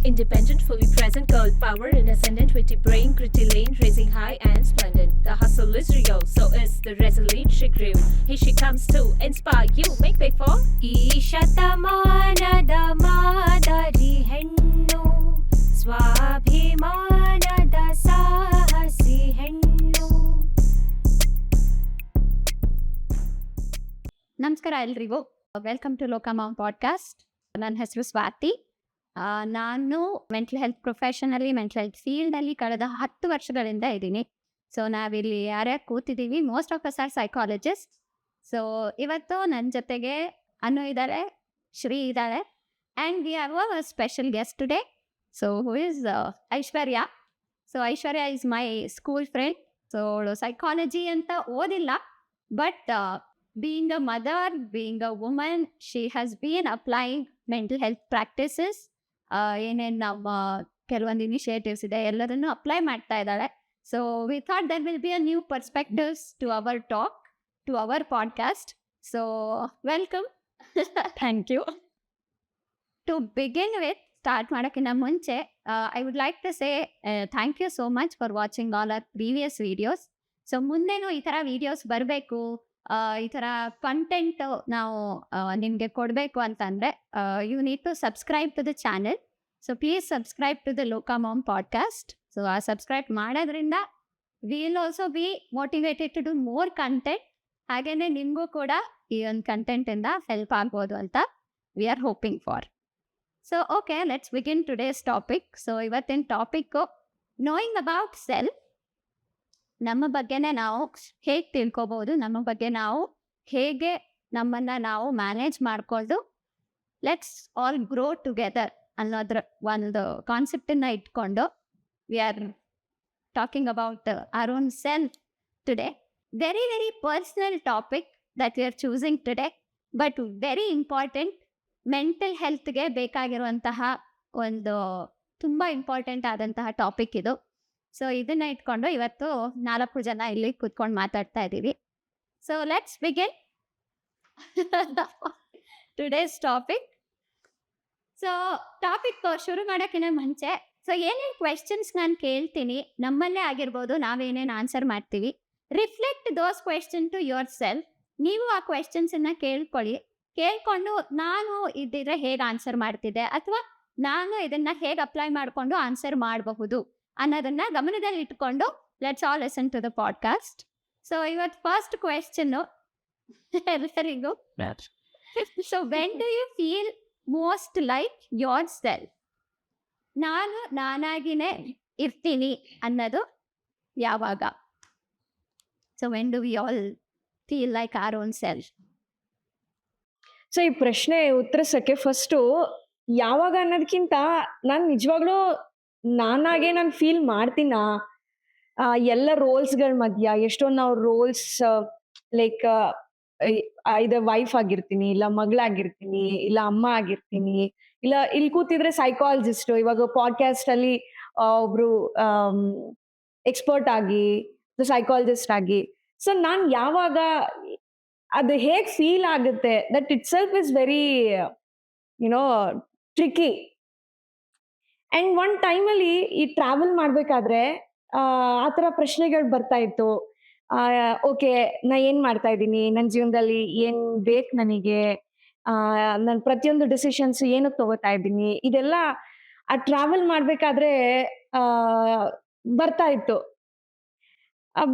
Independent, fully present, girl power in ascendant, witty brain, gritty lane, raising high and splendid. The hustle is real, so is the resolute. She grew. Here she comes to inspire you. Make way for ಈ ಶತಮಾನದ ಮಾದರಿ ಹೆಣ್ಣು, ಸ್ವಾಭಿಮಾನದ ಸಾಹಸಿ ಹೆಣ್ಣು. ನಮಸ್ಕಾರ ಎಲ್ರಿಗೂ, welcome to ಲೋಕಮಾಮ್ podcast. ನನ್ನ ಹೆಸರು ಸ್ವಾತಿ. ನಾನು ಮೆಂಟಲ್ ಹೆಲ್ತ್ ಪ್ರೊಫೆಷನಲ್ಲಿ, ಮೆಂಟಲ್ ಹೆಲ್ತ್ ಫೀಲ್ಡಲ್ಲಿ ಕಳೆದ 10 ವರ್ಷಗಳಿಂದ ಇದ್ದೀನಿ. ಸೊ ನಾವಿಲ್ಲಿ ಯಾರ್ಯಾರು ಕೂತಿದ್ದೀವಿ, most of us are psychologist. So ಇವತ್ತು ನನ್ನ ಜೊತೆಗೆ ಅನು ಇದ್ದಾರೆ, ಶ್ರೀ ಇದ್ದಾರೆ, and we have a special guest today. So who is Aishwarya. So Aishwarya is my school friend. So ಅವಳು ಸೈಕಾಲಜಿ ಅಂತ ಓದಿಲ್ಲ, but being a mother, being a woman, she has been applying mental health practices. ಏನೇನು ನಮ್ಮ ಕೆಲವೊಂದು initiatives ಇದೆ ಎಲ್ಲದನ್ನು apply ಮಾಡ್ತಾ ಇದ್ದಾಳೆ. So we thought there will be a new perspectives to our talk, to our podcast. So welcome. Thank you. To begin with, start ಮಾಡೋಕ್ಕಿಂತ ಮುಂಚೆ I would like to say thank you so much for watching all our previous videos. So ಮುಂದೆನೂ ಈ ಥರ videos ಬರಬೇಕು, ಈ ಥರ content ನಾವು ನಿಮಗೆ ಕೊಡಬೇಕು ಅಂತಂದರೆ you need to subscribe to the channel. So please subscribe to the Lokamom podcast. So ಆ ಸಬ್ಸ್ಕ್ರೈಬ್ ಮಾಡೋದ್ರಿಂದ we will also be motivated to do more content. ಹಾಗೆಯೇ ನಿಮಗೂ ಕೂಡ ಈ ಒಂದು ಕಂಟೆಂಟಿಂದ ಹೆಲ್ಪ್ ಆಗ್ಬೋದು ಅಂತ we are hoping for. So okay, let's begin today's topic. So ಇವತ್ತಿನ ಟಾಪಿಕ್ಕು ನೋಯಿಂಗ್ ಅಬೌಟ್ ಸೆಲ್ಫ್. ನಮ್ಮ ಬಗ್ಗೆನೇ ನಾವು ಹೇಗೆ ತಿಳ್ಕೊಬೋದು, ನಮ್ಮ ಬಗ್ಗೆ ನಾವು ಹೇಗೆ ನಮ್ಮನ್ನು ನಾವು ಮ್ಯಾನೇಜ್ ಮಾಡಿಕೊಂಡು ಲೆಟ್ಸ್ ಆಲ್ ಗ್ರೋ ಟುಗೆದರ್ ಅನ್ನೋದ್ರ ಒಂದು ಕಾನ್ಸೆಪ್ಟನ್ನು ಇಟ್ಕೊಂಡು we are talking about our own self today. Very very personal topic that we are choosing today, but very important. Mental ಹೆಲ್ತ್ಗೆ ಬೇಕಾಗಿರುವಂತಹ ಒಂದು ತುಂಬ ಇಂಪಾರ್ಟೆಂಟ್ ಆದಂತಹ ಟಾಪಿಕ್ ಇದು. ಸೊ ಇದನ್ನ ಇಟ್ಕೊಂಡು ಇವತ್ತು 4 ಜನ ಇಲ್ಲಿ ಕೂತ್ಕೊಂಡು ಮಾತಾಡ್ತಾ ಇದ್ದೀವಿ. So let's begin today's topic. So topic ಶುರು ಮಾಡೋಕ್ಕಿಂತ ಮುಂಚೆ ಸೊ ಏನೇನು ಕ್ವೆಶನ್ಸ್ ನಾನು ಕೇಳ್ತೀನಿ, ನಮ್ಮಲ್ಲೇ ಆಗಿರ್ಬೋದು, ನಾವೇನೇನು ಆನ್ಸರ್ ಮಾಡ್ತೀವಿ, reflect those question to yourself. ನೀವು ಆ ಕ್ವೆಶನ್ಸನ್ನು ಕೇಳ್ಕೊಂಡು ನಾನು ಇದ್ದಿದ್ರೆ ಹೇಗೆ ಆನ್ಸರ್ ಮಾಡ್ತಿದ್ದೆ, ಅಥವಾ ನಾನು ಇದನ್ನು ಹೇಗೆ ಅಪ್ಲೈ ಮಾಡಿಕೊಂಡು ಆನ್ಸರ್ ಮಾಡಬಹುದು ಅನ್ನೋದನ್ನ ಗಮನದಲ್ಲಿ ಇಟ್ಕೊಂಡು let's all listen to the podcast. So ಇವತ್ತು ಫಸ್ಟ್ ಕ್ವೆಶ್ಚನ್ನು ಎಲ್ಲರಿಗೂ, so when do you feel most like yourself? ನಾನು ನಾನಾಗಿನೇ ಇರ್ತೀನಿ ಅನ್ನೋದು ಯಾವಾಗ? So when do we all feel like our own self? So ಈ ಪ್ರಶ್ನೆ ಉತ್ತರಿಸಕ್ಕೆ ಫಸ್ಟು ಯಾವಾಗ ಅನ್ನೋದಕ್ಕಿಂತ ನಾನು ನಿಜವಾಗ್ಲೂ ನಾನಾಗೆ ನಾನು ಫೀಲ್ ಮಾಡ್ತೀನ ಎಲ್ಲ ರೋಲ್ಸ್ಗಳ ಮಧ್ಯ. ಎಷ್ಟೊಂದು ನಾವು ರೋಲ್ಸ್ ಲೈಕ್ ಐದರ್ ವೈಫ್ ಆಗಿರ್ತೀನಿ, ಇಲ್ಲ ಮಗಳಾಗಿರ್ತೀನಿ, ಇಲ್ಲ ಅಮ್ಮ ಆಗಿರ್ತೀನಿ, ಇಲ್ಲ ಇಲ್ಲಿ ಕೂತಿದ್ರೆ ಸೈಕಾಲಜಿಸ್ಟ್, ಇವಾಗ ಪಾಡ್ಕಾಸ್ಟ್ ಅಲ್ಲಿ ಒಬ್ರು ಎಕ್ಸ್ಪರ್ಟ್ ಆಗಿ, ಸೈಕಾಲಜಿಸ್ಟ್ ಆಗಿ. ಸೊ ನಾನು ಯಾವಾಗ ಅದು ಹೇಗೆ ಫೀಲ್ ಆಗುತ್ತೆ, that itself is very you know tricky. And one ಟೈಮಲ್ಲಿ ಈ ಟ್ರಾವೆಲ್ ಮಾಡ್ಬೇಕಾದ್ರೆ ಆ ಥರ ಪ್ರಶ್ನೆಗಳು ಬರ್ತಾ ಇತ್ತು. ಓಕೆ, ನಾ ಏನ್ ಮಾಡ್ತಾ ಇದ್ದೀನಿ, ನನ್ನ ಜೀವನದಲ್ಲಿ ಏನ್ ಬೇಕು ನನಗೆ, ನನ್ನ ಪ್ರತಿಯೊಂದು ಡಿಸಿಷನ್ಸ್ ಏನಕ್ಕೆ ತಗೋತಾ ಇದ್ದೀನಿ, ಇದೆಲ್ಲ ಆ ಟ್ರಾವೆಲ್ ಮಾಡ್ಬೇಕಾದ್ರೆ ಬರ್ತಾ ಇತ್ತು.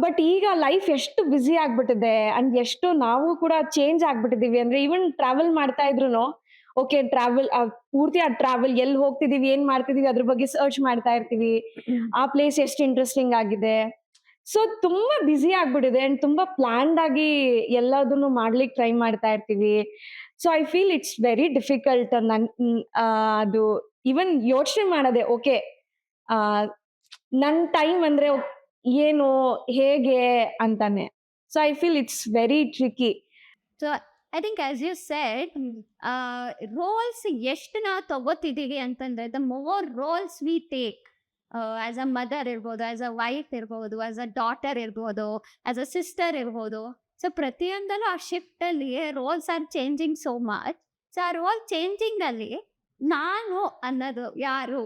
ಬಟ್ ಈಗ ಲೈಫ್ ಎಷ್ಟು ಬ್ಯುಸಿ ಆಗ್ಬಿಟ್ಟಿದೆ, ಅಂಡ್ ಎಷ್ಟು ನಾವು ಕೂಡ ಚೇಂಜ್ ಆಗ್ಬಿಟ್ಟಿದೀವಿ. ಅಂದ್ರೆ ಈವನ್ ಟ್ರಾವೆಲ್ ಮಾಡ್ತಾ ಇದ್ರು ಓಕೆ, ಟ್ರಾವೆಲ್ ಪೂರ್ತಿ ಆ ಟ್ರಾವೆಲ್ ಎಲ್ಲಿ ಹೋಗ್ತಿದೀವಿ, ಏನ್ ಮಾಡ್ತಿದೀವಿ ಅದ್ರ ಬಗ್ಗೆ ಸರ್ಚ್ ಮಾಡ್ತಾ ಇರ್ತೀವಿ. ಆ ಪ್ಲೇಸ್ ಎಷ್ಟು ಇಂಟ್ರೆಸ್ಟಿಂಗ್ ಆಗಿದೆ. ಸೊ ತುಂಬಾ ಬ್ಯುಸಿ ಆಗ್ಬಿಟ್ಟಿದೆ ಅಂಡ್ ತುಂಬಾ ಪ್ಲಾನ್ಡ್ ಆಗಿ ಎಲ್ಲದನ್ನು ಮಾಡ್ಲಿಕ್ಕೆ ಟ್ರೈ ಮಾಡ್ತಾ ಇರ್ತೀವಿ. So I feel it's very difficult. ಅದು ಈವನ್ ಯೋಚನೆ ಮಾಡೋದೆ, ಓಕೆ ನನ್ ಟೈಮ್ ಅಂದ್ರೆ ಏನು, ಹೇಗೆ ಅಂತಾನೆ. So I feel it's very tricky. So I think as you said, roles ಎಷ್ಟು ನಾವು ತಗೋತಿದ್ದೀವಿ ಅಂತಂದರೆ, the more roles we take, as a mother ಇರ್ಬೋದು, ಆಸ್ ಅ ವೈಫ್ ಇರ್ಬೋದು, ಆಸ್ ಅ ಡಾಟರ್ ಇರ್ಬೋದು, ಆಸ್ ಅ ಸಿಸ್ಟರ್ ಇರ್ಬೋದು. ಸೊ ಪ್ರತಿಯೊಂದಲ್ಲೂ ಆ ಶಿಫ್ಟಲ್ಲಿ roles are changing so much. So ಆ ರೋಲ್ ಚೇಂಜಿಂಗಲ್ಲಿ ನಾನು ಅನ್ನೋದು ಯಾರು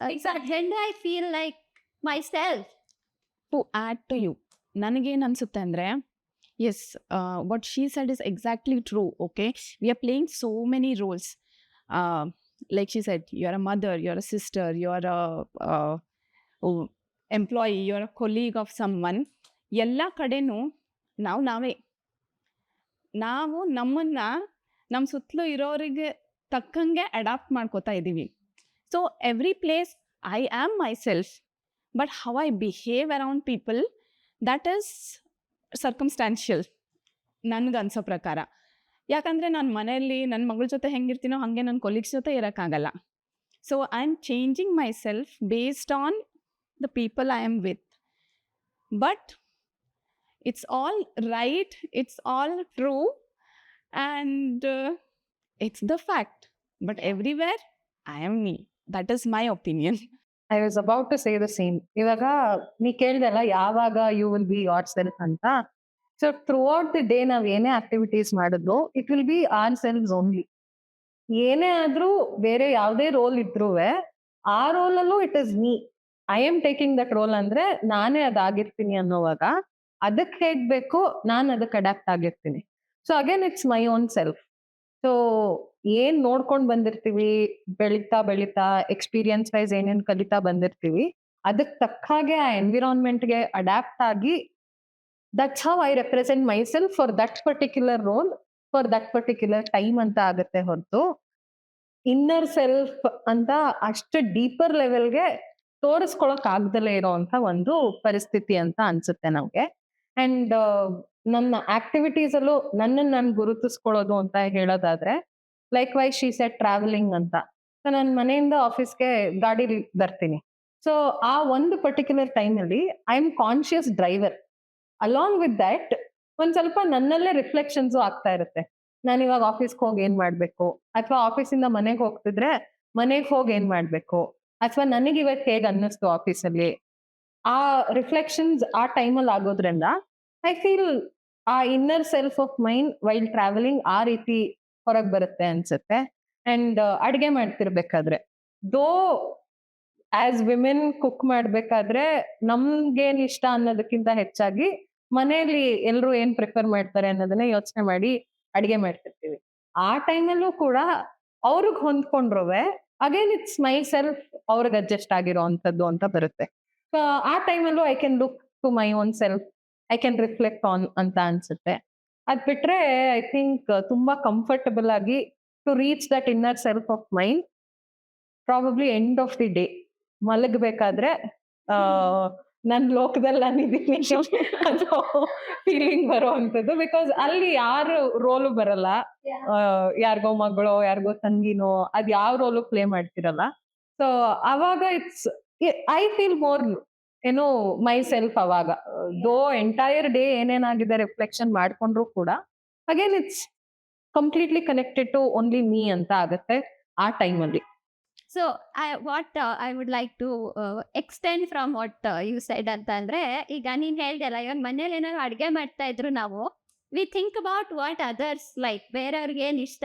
Then I feel like myself. To add to you, ನನಗೇನು ಅನ್ಸುತ್ತೆ ಅಂದರೆ yes what she said is exactly true. Okay, we are playing so many roles. Like she said, you're a mother, you're a sister, you're a employee, you're a colleague of someone. ಎಲ್ಲ ಕಡೆನೂ ನಾವೇ ನಾವು ನಮ್ಮನ್ನ ನಮ್ಮ ಸುತ್ತಲೂ ಇರೋರಿಗೆ ತಕ್ಕಂಗೆ adapt ಮಾಡ್ಕೋತಾ ಇದ್ದೀವಿ. So every place I am myself, but how I behave around people, that is circumstantial ನನಗನ್ಸೋ ಪ್ರಕಾರ. ಯಾಕಂದರೆ ನಾನು ಮನೆಯಲ್ಲಿ ನನ್ನ ಮಗಳ ಜೊತೆ ಹೆಂಗಿರ್ತೀನೋ ಹಾಗೆ ನನ್ನ ಕೊಲೀಗ್ಸ್ ಜೊತೆ ಇರೋಕ್ಕಾಗಲ್ಲ. So I am changing myself based on the people I am with. But it's all right, it's all true, and it's the fact. But everywhere I am me. That is my opinion. I was about to say the same. ಇವಾಗ ನೀ ಕೇಳ್ದಲ್ಲ ಯಾವಾಗ you will be yourself ಅಂತ. So throughout the day ನಾವ್ ಏನೇ activities ಮಾಡಿದ್ರು it will be ourselves only. ಏನೇ ಆದ್ರೂ ಬೇರೆ ಯಾವುದೇ ರೋಲ್ ಇದ್ರೂ ಆ ರೋಲಲ್ಲೂ it is me. I am taking that role ಅಂದ್ರೆ ನಾನೇ ಅದಾಗಿರ್ತೀನಿ ಅನ್ನೋವಾಗ ಅದಕ್ಕೆ ಹೇಗ್ಬೇಕು ನಾನು ಅದಕ್ಕೆ ಅಡ್ಯಾಪ್ಟ್ ಆಗಿರ್ತೀನಿ. So again it's my own self. So ಏನ್ ನೋಡ್ಕೊಂಡ್ ಬಂದಿರ್ತೀವಿ ಬೆಳಿತಾ ಎಕ್ಸ್ಪೀರಿಯನ್ಸ್ ವೈಸ್ ಏನೇನ್ ಕಲಿತಾ ಬಂದಿರ್ತೀವಿ ಅದಕ್ಕೆ ತಕ್ಕ ಹಾಗೆ ಆ ಎನ್ವಿರಾನ್ಮೆಂಟ್ಗೆ ಅಡ್ಯಾಪ್ಟ್ ಆಗಿ that's how I represent my self for that particular roll for that particular time ಅಂತ ಆಗತ್ತೆ ಹೊರತು ಇನ್ನರ್ ಸೆಲ್ಫ್ ಅಂತ ಅಷ್ಟು ಡೀಪರ್ ಲೆವೆಲ್ಗೆ ತೋರಿಸ್ಕೊಳಕ್ ಆಗ್ದಲೇ ಇರೋಂಥ ಒಂದು ಪರಿಸ್ಥಿತಿ ಅಂತ ಅನ್ಸುತ್ತೆ ನಮ್ಗೆ. ಅಂಡ್ ನನ್ನ ಆಕ್ಟಿವಿಟೀಸ್ ಅಲ್ಲೂ ನನ್ನನ್ನು ನಾನು ಗುರುತಿಸ್ಕೊಳ್ಳೋದು ಅಂತ ಹೇಳೋದಾದ್ರೆ like why she set travelling ಅಂತ. ಸೊ ನಾನು ಮನೆಯಿಂದ ಆಫೀಸ್ಗೆ ಗಾಡಿಲಿ ಬರ್ತೀನಿ. ಸೊ ಆ ಒಂದು ಪರ್ಟಿಕ್ಯುಲರ್ ಟೈಮಲ್ಲಿ I am conscious driver. Along with that ಒಂದ್ ಸ್ವಲ್ಪ ನನ್ನಲ್ಲೇ ರಿಫ್ಲೆಕ್ಷನ್ಸು ಆಗ್ತಾ ಇರುತ್ತೆ. ನಾನು ಇವಾಗ ಆಫೀಸ್ಗೆ ಹೋಗಿ ಏನ್ ಮಾಡ್ಬೇಕು, ಅಥವಾ ಆಫೀಸಿಂದ ಮನೆಗೆ ಹೋಗ್ತಿದ್ರೆ ಮನೆಗೆ ಹೋಗಿ ಏನ್ ಮಾಡ್ಬೇಕು, ಅಥವಾ ನನಗೆ ಇವತ್ತು ಹೇಗೆ ಅನ್ನಿಸ್ತು ಆಫೀಸಲ್ಲಿ. ಆ ರಿಫ್ಲೆಕ್ಷನ್ಸ್ ಆ ಟೈಮಲ್ಲಿ ಆಗೋದ್ರಿಂದ ಐ ಫೀಲ್ ಆ inner self of mind while travelling ಆ ರೀತಿ ಹೊರಗೆ ಬರುತ್ತೆ ಅನ್ಸುತ್ತೆ. ಅಂಡ್ ಅಡ್ಗೆ ಮಾಡ್ತಿರ್ಬೇಕಾದ್ರೆ ದೋ ಆಸ್ ವಿಮೆನ್ ಕುಕ್ ಮಾಡ್ಬೇಕಾದ್ರೆ ನಮ್ಗೇನ್ ಇಷ್ಟ ಅನ್ನೋದಕ್ಕಿಂತ ಹೆಚ್ಚಾಗಿ ಮನೆಯಲ್ಲಿ ಎಲ್ರು ಏನ್ ಪ್ರಿಫರ್ ಮಾಡ್ತಾರೆ ಅನ್ನೋದನ್ನ ಯೋಚನೆ ಮಾಡಿ ಅಡ್ಗೆ ಮಾಡ್ತಿರ್ತೀವಿ. ಆ ಟೈಮಲ್ಲೂ ಕೂಡ ಅವ್ರಿಗೆ ಹೊಂದ್ಕೊಂಡ್ರುವೆ ಅಗೇನ್ ಇಟ್ಸ್ ಮೈ ಸೆಲ್ಫ್ ಅವ್ರಿಗೆ ಅಡ್ಜಸ್ಟ್ ಆಗಿರೋ ಅಂಥದ್ದು ಅಂತ ಬರುತ್ತೆ. ಸೊ ಆ ಟೈಮಲ್ಲೂ I can look to my own self, I can reflect on ಅಂತ ಅನ್ಸುತ್ತೆ. ಅದ್ ಬಿಟ್ರೆ ಐ ಥಿಂಕ್ ತುಂಬಾ ಕಂಫರ್ಟಬಲ್ ಆಗಿ to reach that inner self of mind probably end of the day ಮಲಗಬೇಕಾದ್ರೆ ನನ್ ಲೋಕದಲ್ಲಿ ನಾನಿದ್ದೀನಿ ಅದು ಫೀಲಿಂಗ್ ಬರೋ ಅಂಥದ್ದು. ಬಿಕಾಸ್ ಅಲ್ಲಿ ಯಾರು ರೋಲು ಬರಲ್ಲ, ಯಾರಿಗೋ ಮಗಳೋ ಯಾರಿಗೋ ತಂಗಿನೋ ಅದ್ ಯಾವ ರೋಲು ಪ್ಲೇ ಮಾಡ್ತಿರಲ್ಲ. ಸೊ ಅವಾಗ ಇಟ್ಸ್ ಐ ಫೀಲ್ ಮೋರ್ ಏನೋ ಮೈ ಸೆಲ್ಫ್. ಅವಾಗ ದೋ ಎಂಟೈರ್ ಡೇ ಏನೇನಾಗಿದೆ ರಿಫ್ಲೆಕ್ಷನ್ ಮಾಡ್ಕೊಂಡ್ರು ಕೂಡ again it's completely connected to only me ಅಂತ ಆಗತ್ತೆ ಆ ಟೈಮಲ್ಲಿ. So what I would like to extend from what you said ಅಂತಂದ್ರೆ, ಈಗ ನೀನ್ ಹೇಳ್ದಲ್ಲ ಇವಾಗ ಮನೇಲಿ ಏನಾದ್ರು ಅಡ್ಗೆ ಮಾಡ್ತಾ ಇದ್ರು ನಾವು we think about what others like, ಬೇರೆಯವ್ರಿಗೆ ಏನ್ ಇಷ್ಟ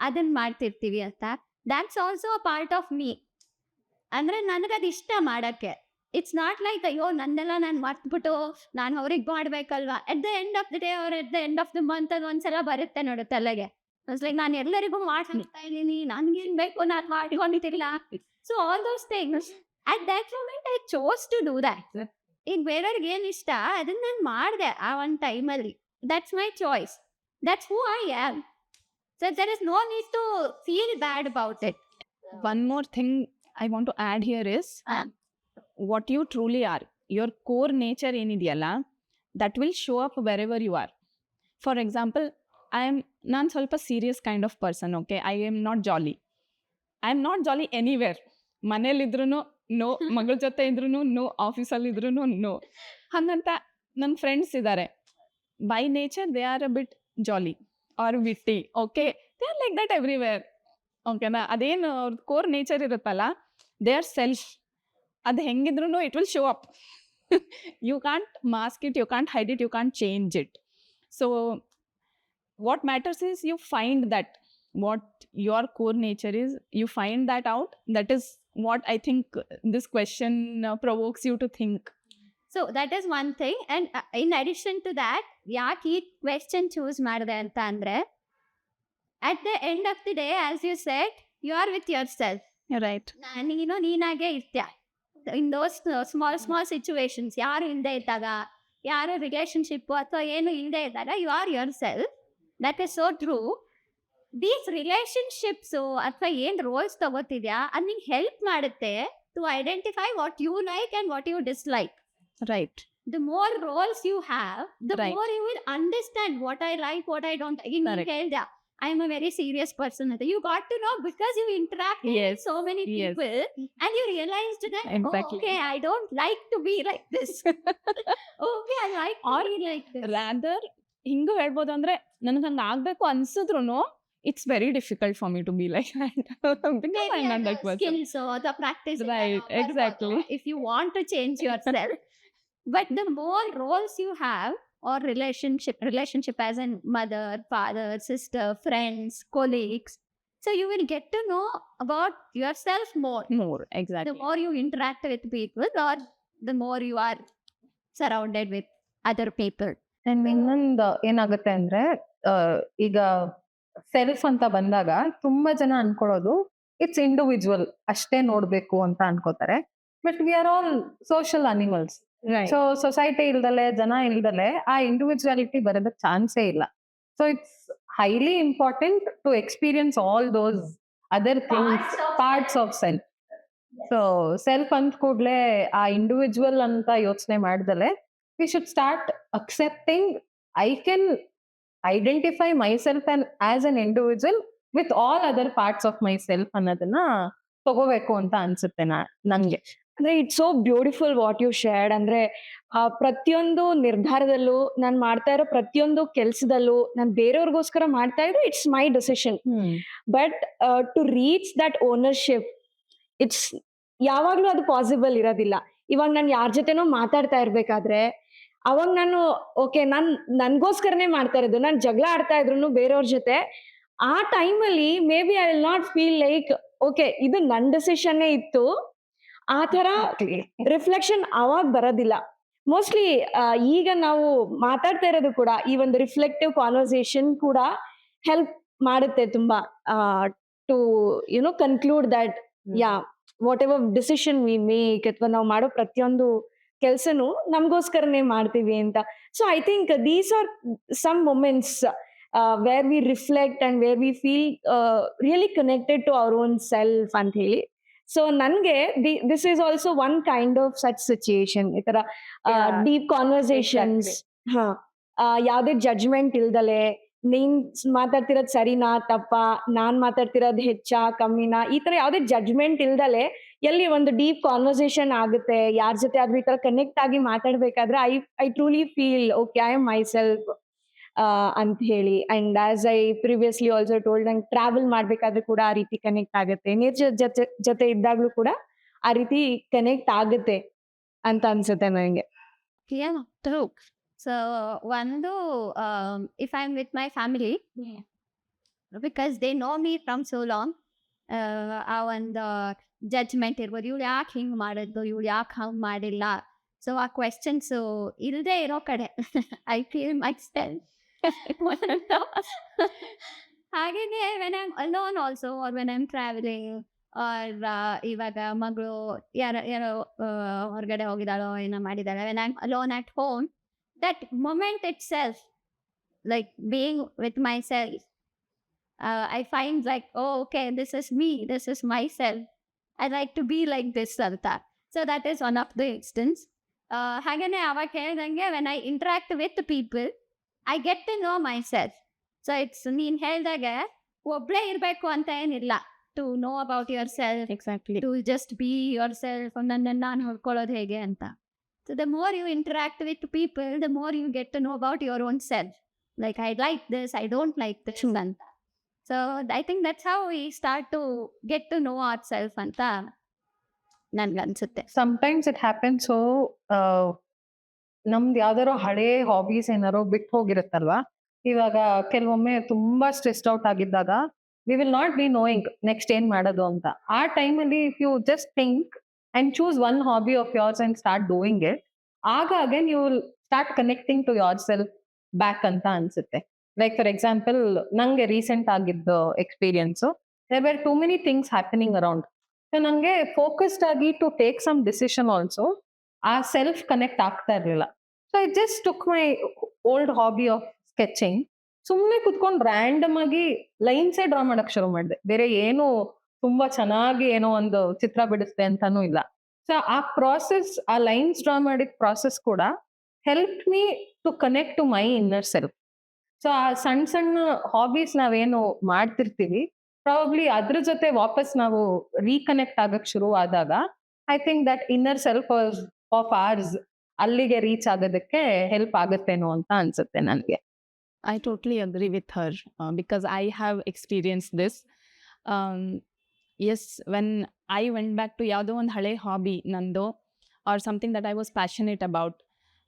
ಅದನ್ನ ಮಾಡ್ತಿರ್ತೀವಿ ಅಂತ. That's also a part of me. ಅಂದ್ರೆ ನನಗದು ಇಷ್ಟ ಮಾಡಕ್ಕೆ. ಇಟ್ಸ್ ನಾಟ್ ಲೈಕ್ ಅಯ್ಯೋ ನಂದೆಲ್ಲ ನಾನು ಮರ್ತ್ಬಿಟ್ಟು ನಾನು ಅವ್ರಿಗೆ ಮಾಡ್ಬೇಕಲ್ವಾ. At the end of the day ಅವ್ರ at the end of the month ಅದು ಒಂದ್ಸಲ ಬರುತ್ತೆ ನೋಡು ತಲೆಗೆ. ಲೈಕ್ ನಾನು ಎಲ್ಲರಿಗೂ ಮಾಡ್ತಾ ಇದ್ದೀನಿ, ನನ್ಗೇನ್ ಬೇಕು ನಾನು ಮಾಡ್ಕೊಂಡಿದ್ದಿಲ್ಲ. So all those things at that moment I chose to do that. ಈಗ ಬೇರೆಯವ್ರಿಗೆ ಏನ್ ಇಷ್ಟ ಅದನ್ನ ನಾನು ಮಾಡಿದೆ ಆ ಒಂದು ಟೈಮಲ್ಲಿ. That's my choice, that's who I am. So there is no need to feel bad about it. One more thing I want to add here is what you truly are. Your core nature ಏನಿದೆಯಲ್ಲ that will show up wherever you are. For example, ನಾನು ಸ್ವಲ್ಪ serious kind of person. Okay, I am not jolly. I am not jolly anywhere. ಮನೇಲಿದ್ರೂ no, ಮಗಳ ಜೊತೆ ಇದ್ರೂ no, ಆಫೀಸಲ್ಲಿದ್ರೂ no. ಹಾಗಂತ ನನ್ನ friends ಇದ್ದಾರೆ, by nature they are a bit jolly or witty. Okay, they are like that everywhere. ಓಕೆನಾ, ಅದೇನು ಅವ್ರ ಕೋರ್ ನೇಚರ್ ಇರುತ್ತಲ್ಲ, ದೇ ಆರ್ ಸೆಲ್ಫ್. ಅದು ಹೆಂಗಿದ್ರು it will show up. You can't mask it, you can't hide it, you can't change it. So what matters is you find that what your core nature is, you find that out, that is what I think this question provokes you to think. So that is one thing. And in addition to that, ಯಾಕೆ ಈ question choose ಮಾಡಿದೆ ಅಂತ ಅಂದ್ರೆ, at the end of the day, as you said, you are with yourself. Right. ನೀನಾಗೆ ಇರ್ತೀಯ in those small situations. ಯಾರು ಇಲ್ಲದೆ ಇದ್ದಾಗ, ಯಾರು ರಿಲೇಶನ್ಶಿಪ್ ಅಥವಾ ಏನು ಇಲ್ಲದೆ ಇದ್ದಾಗ, you are yourself. That is so true. These relationships ಅಥವಾ ಏನು ರೋಲ್ಸ್ ತಗೋತಿದ್ಯಾ, ಅದು ನಿಂಗೆ ಹೆಲ್ಪ್ ಮಾಡುತ್ತೆ to identify what you like and what you dislike. Right. The more roles you have, the Right. more you will understand what I like, what I don't like. Correct. I am a very serious person. You got to know because you interact with Yes. so many Yes. people, and you realized that, Exactly. oh, okay, I don't like to be like this. Okay, I like to be like this. Rather, ಹಿಂಗೂ ಹೇಳ್ಬೋದು ಅಂದ್ರೆ, ನನಗೆ ಹಂಗೆ ಆಗ್ಬೇಕು ಅನ್ಸಿದ್ರು it's very difficult for me to be like that because I'm not that person. Skills or the practice. Right, exactly. If you want to change yourself, but the more roles you have, or relationship as in mother, father, sister, friends, colleagues, so you will get to know about yourself more. More, The exactly. more you interact with people, or the more you are surrounded with other people. And ಇನ್ನೊಂದು ಏನಾಗುತ್ತೆ ಅಂದ್ರೆ, ಈಗ self ಅಂತ ಬಂದಾಗ ತುಂಬಾ ಜನ ಅನ್ಕೊಳ್ಳೋದು it's individual ಅಷ್ಟೇ ನೋಡ್ಬೇಕು ಅಂತ ಅನ್ಕೋತಾರೆ. But we are all social animals. Right. So society ಇಲ್ದಲೆ, ಜನ ಇಲ್ದಲೆ ಆ ಇಂಡಿವಿಜುವಾಲಿಟಿ ಬರೋದಕ್ಕೆ ಚಾನ್ಸೇ ಇಲ್ಲ. So it's highly important to experience all those other things, parts of self. So self ಅಂದ ಕೂಡಲೇ ಆ ಇಂಡಿವಿಜುವಲ್ ಅಂತ ಯೋಚನೆ ಮಾಡ್ದಲೆ, we should start accepting I can identify myself as an individual with all other parts of myself ಅನ್ನೋದನ್ನ ತಗೋಬೇಕು ಅಂತ ಅನ್ಸುತ್ತೆ ನಂಗೆ. ಅಂದ್ರೆ it's so beautiful what you shared. ಅಂದ್ರೆ ಪ್ರತಿಯೊಂದು ನಿರ್ಧಾರದಲ್ಲೂ, ನಾನು ಮಾಡ್ತಾ ಇರೋ ಪ್ರತಿಯೊಂದು ಕೆಲಸದಲ್ಲೂ, ನಾನು ಬೇರೆಯವ್ರಿಗೋಸ್ಕರ ಮಾಡ್ತಾ ಇರೋ it's my decision. But to reach that ownership, it's ಯಾವಾಗ್ಲೂ ಅದು ಪಾಸಿಬಲ್ ಇರೋದಿಲ್ಲ. ಇವಾಗ ನಾನು ಯಾರ ಜೊತೆನೋ ಮಾತಾಡ್ತಾ ಇರ್ಬೇಕಾದ್ರೆ, ಅವಾಗ ನಾನು ಓಕೆ, ನನ್ಗೋಸ್ಕರನೇ ಮಾಡ್ತಾ ಇರೋದು, ನಾನು ಜಗಳ ಆಡ್ತಾ ಇದ್ರು ಬೇರೆಯವ್ರ ಜೊತೆ, ಆ ಟೈಮಲ್ಲಿ may be I will not feel like okay ಇದು ನನ್ನ ಡಿಸಿಷನ್ನೇ ಇತ್ತು. ಆ ತರ ರಿಫ್ಲೆಕ್ಷನ್ ಅವಾಗ ಬರೋದಿಲ್ಲ. ಮೋಸ್ಟ್ಲಿ ಈಗ ನಾವು ಮಾತಾಡ್ತಾ ಇರೋದು ಕೂಡ ಈ ಒಂದು ರಿಫ್ಲೆಕ್ಟಿವ್ ಕಾನ್ವರ್ಸೇಷನ್ ಕೂಡ ಹೆಲ್ಪ್ ಮಾಡುತ್ತೆ ತುಂಬಾ to conclude that yeah whatever decision we make, ಅಥವಾ ನಾವು ಮಾಡೋ ಪ್ರತಿಯೊಂದು ಕೆಲ್ಸನು ನಮ್ಗೋಸ್ಕರನೇ ಮಾಡ್ತೀವಿ ಅಂತ. So I think these are some moments where we reflect and where we feel really connected to our own self ಅಂತ ಹೇಳಿ. ಸೊ ನನ್ಗೆ this is also one kind of such situation. ಈ ತರ ಡೀಪ್ ಕಾನ್ವರ್ಸೇಷನ್ಸ್, ಯಾವ್ದೇ judgement ಇಲ್ದಲೆ, ನೀನ್ ಮಾತಾಡ್ತಿರೋದ್ ಸರಿನಾ ತಪ್ಪಾ, ನಾನ್ ಮಾತಾಡ್ತಿರೋದ್ ಹೆಚ್ಚಾ ಕಮ್ಮಿನಾ, ಈ ತರ ಯಾವ್ದೇ ಜಡ್ಜ್ಮೆಂಟ್ ಇಲ್ದಲೆ ಎಲ್ಲಿ ಒಂದು ಡೀಪ್ ಕಾನ್ವರ್ಸೇಷನ್ ಆಗುತ್ತೆ. ಯಾರ ಜೊತೆ ಆದ್ರೂ ಈ ತರ ಕನೆಕ್ಟ್ ಆಗಿ ಮಾತಾಡ್ಬೇಕಾದ್ರೆ I truly feel okay, I am myself ಅಂತ ಹೇಳಿ. And as I previously also told, ನಂಗೆ ಟ್ರಾವೆಲ್ ಮಾಡ್ಬೇಕಾದ್ರೆ ಕೂಡ ಆ ರೀತಿ ಕನೆಕ್ಟ್ ಆಗುತ್ತೆ. ನೇಚರ್ ಜೊತೆ ಇದ್ದಾಗ್ಲೂ ಕೂಡ ಆ ರೀತಿ ಕನೆಕ್ಟ್ ಆಗುತ್ತೆ ಅಂತ ಅನ್ಸುತ್ತೆ ನನಗೆ. Yeah, true. So if I'm with my family, because they know me from so long, ಆ ಒಂದು ಜಡ್ಜ್ಮೆಂಟ್ ಇರ್ಬೋದು, ಇವ್ಳು ಯಾಕೆ ಹಿಂಗೆ ಮಾಡಿದ್ದು, ಇವ್ಳು ಯಾಕೆ ಹಂಗೆ ಮಾಡಿಲ್ಲ. ಸೊ ಆ ಕ್ವೆಶನ್ಸು ಇಲ್ಲದೆ ಇರೋ ಕಡೆ ಐ ಫೀಲ್ ಮೈ ಸೆಲ್ಫ್. ಹಾಗೇನೆ when I am alone also, or when I am travelling, or ಇವಾಗ ಮಗಳು ಯಾರೋ ಹೊರಗಡೆ ಹೋಗಿದ್ದಾಳೋ ಏನೋ ಮಾಡಿದಾಳೆ, when I am alone at home, that moment itself, like being with myself, I find like, oh, okay, this is me, this is myself. I like to be like this anta. So that is one of the instance. Hagane avag ಹೇಳಿದಂಗೆ when I interact with people, I get to know myself. So it's ನೀನ್ ಹೇಳ್ದಾಗೆ ಒಬ್ಳೇ ಇರಬೇಕು ಅಂತ ಏನಿಲ್ಲ. To know about yourself, Exactly. to just be yourself, ನನ್ನನ್ನು ನಾನು ಹೊಡ್ಕೊಳ್ಳೋದು ಹೇಗೆ ಅಂತ. So the more you interact with people, the more you get to know about your own self. Like, I like this, I don't like this ಅಂತ. So I think that's how we start to get to know ourselves ಅಂತ ನನ್ಗನ್ಸುತ್ತೆ. Sometimes it happen. So ನಮ್ದು ಯಾವ್ದಾರೋ ಹಳೇ hobbies ಏನಾರೋ ಬಿಟ್ಟು ಹೋಗಿರುತ್ತಲ್ವಾ, ಇವಾಗ ಕೆಲವೊಮ್ಮೆ ತುಂಬಾ ಸ್ಟ್ರೆಸ್ಡ್ ಔಟ್ ಆಗಿದ್ದಾಗ we will not be knowing next ಏನ್ ಮಾಡೋದು ಅಂತ. ಆ ಟೈಮಲ್ಲಿ if you just think and choose one hobby of yours and start doing it, ಆಗ again you will start connecting to yourself back ಅಂತ ಅನ್ಸುತ್ತೆ. Like for example, ನಂಗೆ recent ಆಗಿದ್ದ experience, there were too many things happening around. So ನಂಗೆ focused ಆಗಿ to take some decision also ಆ self connect ಆಗ್ತಾ ಇರ್ಲಿಲ್ಲ. So I just took my old hobby of sketching. ಸುಮ್ಮನೆ ಕುತ್ಕೊಂಡು ರ್ಯಾಂಡಮ್ ಆಗಿ ಲೈನ್ಸೇ ಡ್ರಾ ಮಾಡಕ್ ಶುರು ಮಾಡಿದೆ. ಬೇರೆ ಏನು ತುಂಬಾ ಚೆನ್ನಾಗಿ ಏನೋ ಒಂದು ಚಿತ್ರ ಬಿಡಿಸ್ದೆ ಅಂತಾನೂ ಇಲ್ಲ. ಸೊ ಆ ಪ್ರಾಸೆಸ್, ಆ ಲೈನ್ಸ್ ಡ್ರಾ ಮಾಡಿದ ಪ್ರಾಸೆಸ್ ಕೂಡ help me to connect to my inner self. So ಆ ಸಣ್ಣ ಸಣ್ಣ ಹಾಬೀಸ್ ನಾವೇನು ಮಾಡ್ತಿರ್ತೀವಿ, ಪ್ರಾಬಬ್ಲಿ ಅದ್ರ ಜೊತೆ ವಾಪಸ್ ನಾವು ರೀಕನೆಕ್ಟ್ ಆಗಕ್ ಶುರು ಆದಾಗ I think that inner self of ours ಅಲ್ಲಿಗೆ ರೀಚ್ ಆಗೋದಕ್ಕೆ ಹೆಲ್ಪ್ ಆಗುತ್ತೇನೋ ಅಂತ ಅನ್ಸುತ್ತೆ ನನಗೆ. I totally agree with her because I have experienced this. Yes, when I went back to ಯಾವುದೋ ಒಂದು ಹಳೆ ಹಾಬಿ ನಂದು or something that I was passionate about,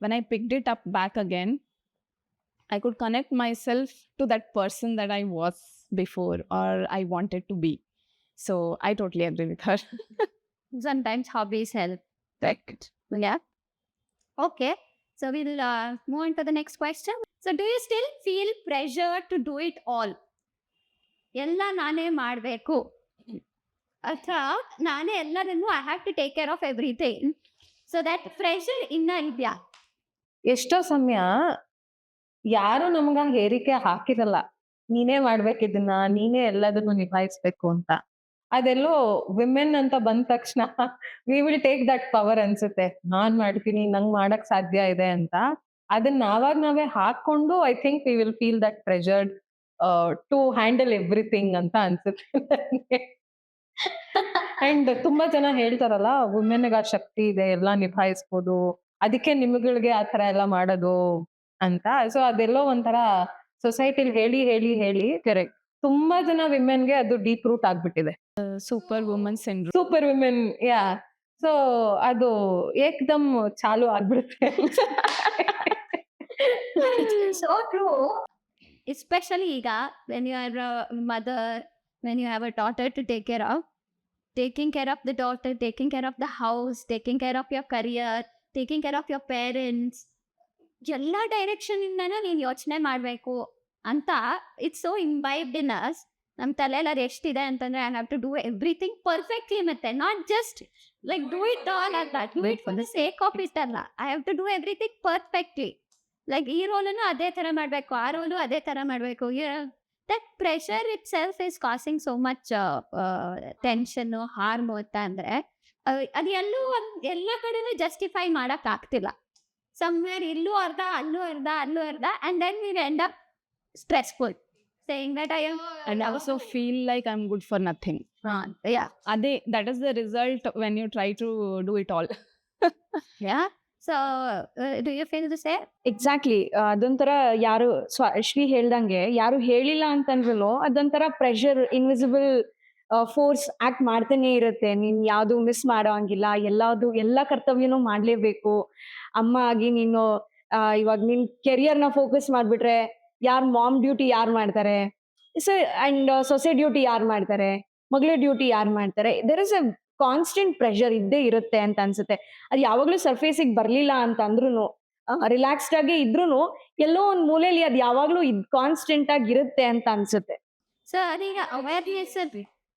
when I picked it up back again, I could connect myself to that person that I was before or I wanted to be. So I totally agree with her. Sometimes hobbies help. Right. Yeah. Okay. So we'll move on to the next question. So do you still feel pressure to do it all? ಎಲ್ಲ ನಾನೇ ಮಾಡಬೇಕು ಅಥವಾ ನಾನೇ ಎಲ್ಲರನ್ನು I have to take care of everything. So that pressure ಇನ್ನ ಇದೆಯಾ? ಎಷ್ಟೋ ಸಮಯ ಯಾರು ನಮ್ಗ ಹೇರಿಕೆ ಹಾಕಿರಲ್ಲ, ನೀನೇ ಮಾಡ್ಬೇಕಿದನ್ನ, ನೀನೇ ಎಲ್ಲದನ್ನು ನಿಭಾಯಿಸ್ಬೇಕು ಅಂತ. ಅದೆಲ್ಲೋ ವಿಮೆನ್ ಅಂತ ಬಂದ ತಕ್ಷಣ we will take that power ಅನ್ಸುತ್ತೆ, ನಾನ್ ಮಾಡ್ತೀನಿ, ನಂಗ್ ಮಾಡಕ್ ಸಾಧ್ಯ ಇದೆ ಅಂತ. ಅದನ್ನ ನಾವೇ ಹಾಕೊಂಡು I think we will feel that pressured to handle everything ಅಂತ ಅನ್ಸುತ್ತೆ. ಅಂಡ್ ತುಂಬಾ ಜನ ಹೇಳ್ತಾರಲ್ಲ, ವುಮೆನ್ಗೆ ಆ ಶಕ್ತಿ ಇದೆ, ಎಲ್ಲಾ ನಿಭಾಯಿಸ್ಬೋದು, ಅದಕ್ಕೆ ನಿಮ್ಗಳಿಗೆ ಆ ತರ ಎಲ್ಲ ಮಾಡೋದು ಅಂತ. ಸೊ ಅದೆಲ್ಲೋ ಒಂಥರ ಸೊಸೈಟಿಲಿ ಹೇಳಿ ಹೇಳಿ ಹೇಳಿ ಕರೆಕ್ಟ್ ತುಂಬಾ ಜನ ವಿಮೆನ್ಗೆ ಅದು ಡೀಪ್ ರೂಟ್ ಆಗ್ಬಿಟ್ಟಿದೆ. Super woman syndrome. Super women, yeah. So ಅದು ಏಕ್ದಮ್ ಚಾಲು ಆಗ್ಬಿಡುತ್ತೆ. So true. Especially ಈಗ when you are a mother, when you have a daughter to take care of, taking care of the daughter, taking care of the house, taking care of your career, taking care of your parents, ಎಲ್ಲ direction ಇಂದನೂ ನೀನು ಯೋಚನೆ ಮಾಡಬೇಕು ಅಂತ it's so imbibed in us. ನಮ್ಮ ತಲೆಯಲ್ಲಿ ಅದು ಎಷ್ಟಿದೆ ಅಂತಂದ್ರೆ I have to do everything perfectly, ಮತ್ತೆ not just like do it all ಅಂತ, do it for the sake of it ಅಲ್ಲ, I have to do everything perfectly. Like ಈ ರೋಲನ್ನು ಅದೇ ಥರ ಮಾಡಬೇಕು, ಆ ರೋಲು ಅದೇ ಥರ ಮಾಡಬೇಕು. That pressure itself is causing so much ಟೆನ್ಷನ್ನು, ಹಾರ್ಮು ಅಂತ ಅಂದರೆ ಅದು ಎಲ್ಲ ಕಡೆನೂ ಜಸ್ಟಿಫೈ ಮಾಡೋಕ್ಕಾಗ್ತಿಲ್ಲ. ಸಮ್ವೇರ್ ಇಲ್ಲೂ ಅರ್ಧ, ಅಲ್ಲೂ ಅರ್ಧ, ಅಲ್ಲೂ ಅರ್ಧ, and then we end up stressful saying that I am And also feel like I'm good for nothing. yeah That is the result when you try to do it all. yeah. So do you feel the same? Exactly. ಅದೊಂಥರ ಯಾರು ಶ್ರೀ ಹೇಳ್ದಂಗೆ ಯಾರು ಹೇಳಿಲ್ಲ ಅಂತಂದ್ರೂ ಅದೊಂಥರ pressure, invisible force act ಮಾಡ್ತಾನೆ ಇರುತ್ತೆ. ನೀನ್ ಯಾವ್ದು ಮಿಸ್ ಮಾಡೋ ಹಂಗಿಲ್ಲ, ಎಲ್ಲ ಕರ್ತವ್ಯನೂ ಮಾಡ್ಲೇಬೇಕು. ಅಮ್ಮ ಆಗಿ ನೀನು ಇವಾಗ ನಿನ್ ಕೆರಿಯರ್ನ ಫೋಕಸ್ ಮಾಡ್ಬಿಟ್ರೆ ಯಾರ್ ಮಾಮ್ ಡ್ಯೂಟಿ ಯಾರು ಮಾಡ್ತಾರೆ, ಸೊ ಅಂಡ್ ಸೊಸೆ ಡ್ಯೂಟಿ ಯಾರು ಮಾಡ್ತಾರೆ, ಮಗಳ ಡ್ಯೂಟಿ ಯಾರು ಮಾಡ್ತಾರೆ. There is a constant pressure ಇದ್ದೇ ಇರುತ್ತೆ ಅಂತ ಅನ್ಸುತ್ತೆ. ಅದು ಯಾವಾಗ್ಲೂ ಸರ್ಫೇಸಿಗೆ ಬರ್ಲಿಲ್ಲ ಅಂತ ಅಂದ್ರೂ, ರಿಲ್ಯಾಕ್ಸ್ಡ್ ಆಗಿ ಇದ್ರೂ ಎಲ್ಲೋ ಒಂದ್ ಮೂಲೆಯಲ್ಲಿ ಅದು ಯಾವಾಗ್ಲೂ ಕಾನ್ಸ್ಟೆಂಟ್ ಆಗಿ ಇರುತ್ತೆ ಅಂತ ಅನ್ಸುತ್ತೆ. ಸೊ ಅದೀಗ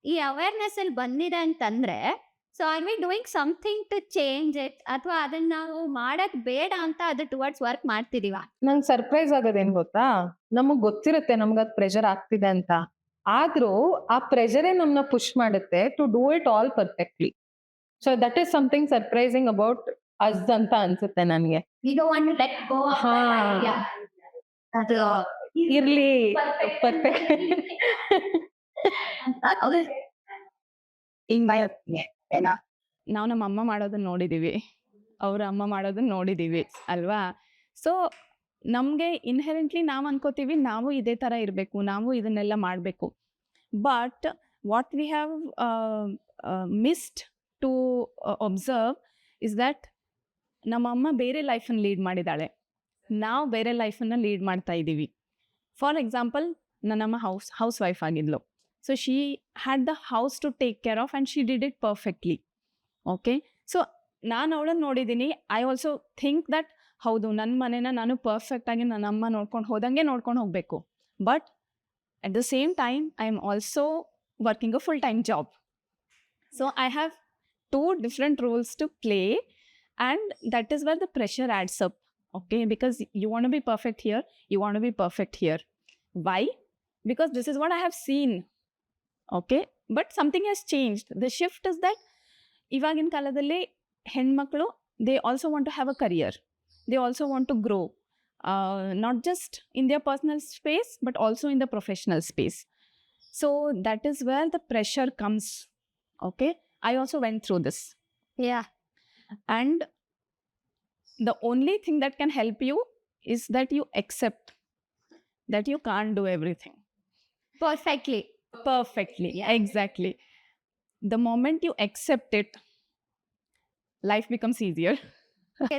ಈ ಅವೇರ್ನೆಸ್ ಅಲ್ಲಿ ಬಂದಿದೆ ಅಂತಂದ್ರೆ, so are we doing something to change it, ಅಥವಾ ಅದನ್ನ ನಾವು ಮಾಡಕ್ ಬೇಡ ಅಂತ ಅದು ಟುವರ್ಡ್ಸ್ ವರ್ಕ್ ಮಾಡ್ತಿದೀವ? ನಂಗೆ ಸರ್ಪ್ರೈಸ್ ಆಗೋದೇನ್ ಗೊತ್ತಾ, ನಮಗ್ ಗೊತ್ತಿರುತ್ತೆ ನಮ್ಗೆ ಅದು ಪ್ರೆಷರ್ ಆಗ್ತಿದೆ ಅಂತ, ಆದ್ರೂ ಆ ಪ್ರೆಷರೇ ನಮ್ನ ಪುಷ್ ಮಾಡುತ್ತೆ to do it all perfectly. So that is something surprising about us ಅಂತ ಅನ್ಸುತ್ತೆ ನನ್ಗೆ. ಅದು ಇರ್ಲಿ ಪರ್ಫೆಕ್ಟ್. ನಾವು ನಮ್ಮ ಅಮ್ಮ ಮಾಡೋದನ್ನ ನೋಡಿದೀವಿ, ಅವ್ರ ಅಮ್ಮ ಮಾಡೋದನ್ನ ನೋಡಿದೀವಿ ಅಲ್ವಾ. ಸೊ ನಮಗೆ ಇನ್ಹೆರೆಂಟ್ಲಿ ನಾವು ಅನ್ಕೋತೀವಿ ನಾವು ಇದೇ ಥರ ಇರಬೇಕು, ನಾವು ಇದನ್ನೆಲ್ಲ ಮಾಡಬೇಕು. But what we have missed to observe is that ನಮ್ಮಮ್ಮ ಬೇರೆ ಲೈಫನ್ನು ಲೀಡ್ ಮಾಡಿದ್ದಾಳೆ, ನಾವು ಬೇರೆ ಲೈಫನ್ನು ಲೀಡ್ ಮಾಡ್ತಾ ಇದ್ದೀವಿ. ಫಾರ್ ಎಕ್ಸಾಂಪಲ್, ನನ್ನಮ್ಮ ಹೌಸ್ ವೈಫ್ ಆಗಿದ್ಲು. So she had the house to take care of and she did it perfectly. Okay, so ನಾನು ಅವಳನ್ನು ನೋಡಿದ್ದೀನಿ. ಐ ಆಲ್ಸೋ ಥಿಂಕ್ ದಟ್ ಹೌದು, ನನ್ನ ಮನೇನ ನಾನು ಪರ್ಫೆಕ್ಟಾಗಿ ನನ್ನ ಅಮ್ಮ ನೋಡ್ಕೊಂಡು ಹೋದಂಗೆ ನೋಡ್ಕೊಂಡು ಹೋಗಬೇಕು. But at the same time, I am also working a full-time job. So I have two different roles to play, and that is where the pressure adds up. Okay, because you want to be perfect here, you want to be perfect here. Why? Because this is what I have seen. Okay, but something has changed. The shift is that ಇವಾಗಿನ ಕಾಲದಲ್ಲಿ ಹೆಣ್ಮಕ್ಳು they also want to have a career. They also want to grow. Not just in their personal space, but also in the professional space. So that is where the pressure comes. Okay, I also went through this. Yeah. And the only thing that can help you is that you accept that you can't do everything Perfectly. perfectly. Yeah. Exactly. The moment you accept it, life becomes easier.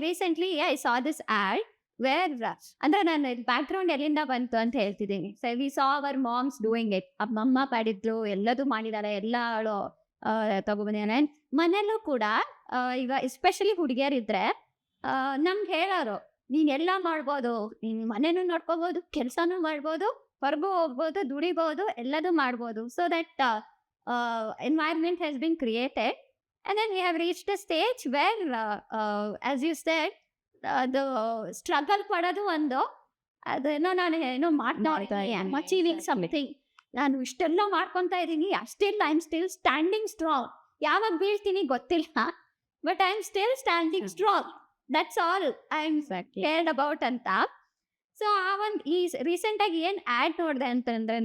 Recently I saw this ad where ಅಂದ್ರೆ ನಾನು background ಎಲ್ಲಿಂದ ಬಂತು ಅಂತ ಹೇಳ್ತಿದ್ದೀನಿ. So we saw our moms doing it. ಅಮ್ಮಮ್ಮ ಮಾಡಿದ್ರು, ಎಲ್ಲದೂ ಮಾಡಿದಾರೆ, ಎಲ್ಲ ಅವಳು ತಗೊಬಂದಿದ್ದಾನೆ. ಮನೆಯಲ್ಲೂ ಕೂಡ ಈಗ ಎಸ್ಪೆಷಲಿ ಹುಡುಗಿಯರಿದ್ರೆ ನಮ್ಗೆ ಹೇಳೋರು, ನೀನ್ ಎಲ್ಲ ಮಾಡ್ಬೋದು, ನೀನ್ ಮನೆನೂ ನೋಡ್ಕೋಬಹುದು, ಕೆಲಸನೂ ಮಾಡ್ಬೋದು, ಹೊರಗೂ ಹೋಗ್ಬೋದು, ದುಡಿಬೋದು, ಎಲ್ಲದೂ ಮಾಡ್ಬೋದು. So that environment has been created. And then we have reached a stage where, as you said, the struggle ಪಡೋದು ಒಂದು, ಅದೇನೋ ನಾನು ಏನೋ ಮಾಡ್ತಾ ಇದ್ದೀನಿ, ಐ ಆಮ್ ಅಚೀವಿಂಗ್ ಸಮಥಿಂಗ್, ನಾನು ಇಷ್ಟೆಲ್ಲ ಮಾಡ್ಕೊತಾ ಇದ್ದೀನಿ, still I am still standing strong. ಯಾವಾಗ ಬೀಳ್ತೀನಿ ಗೊತ್ತಿಲ್ಲ, but I am still standing strong. That's all I am cared about ಅಂತ. ಸೊ ಆ ಒಂದು ಈ ರೀಸೆಂಟಾಗಿ ಏನು ಆ್ಯಡ್ ನೋಡಿದೆ ಅಂತಂದರೆ,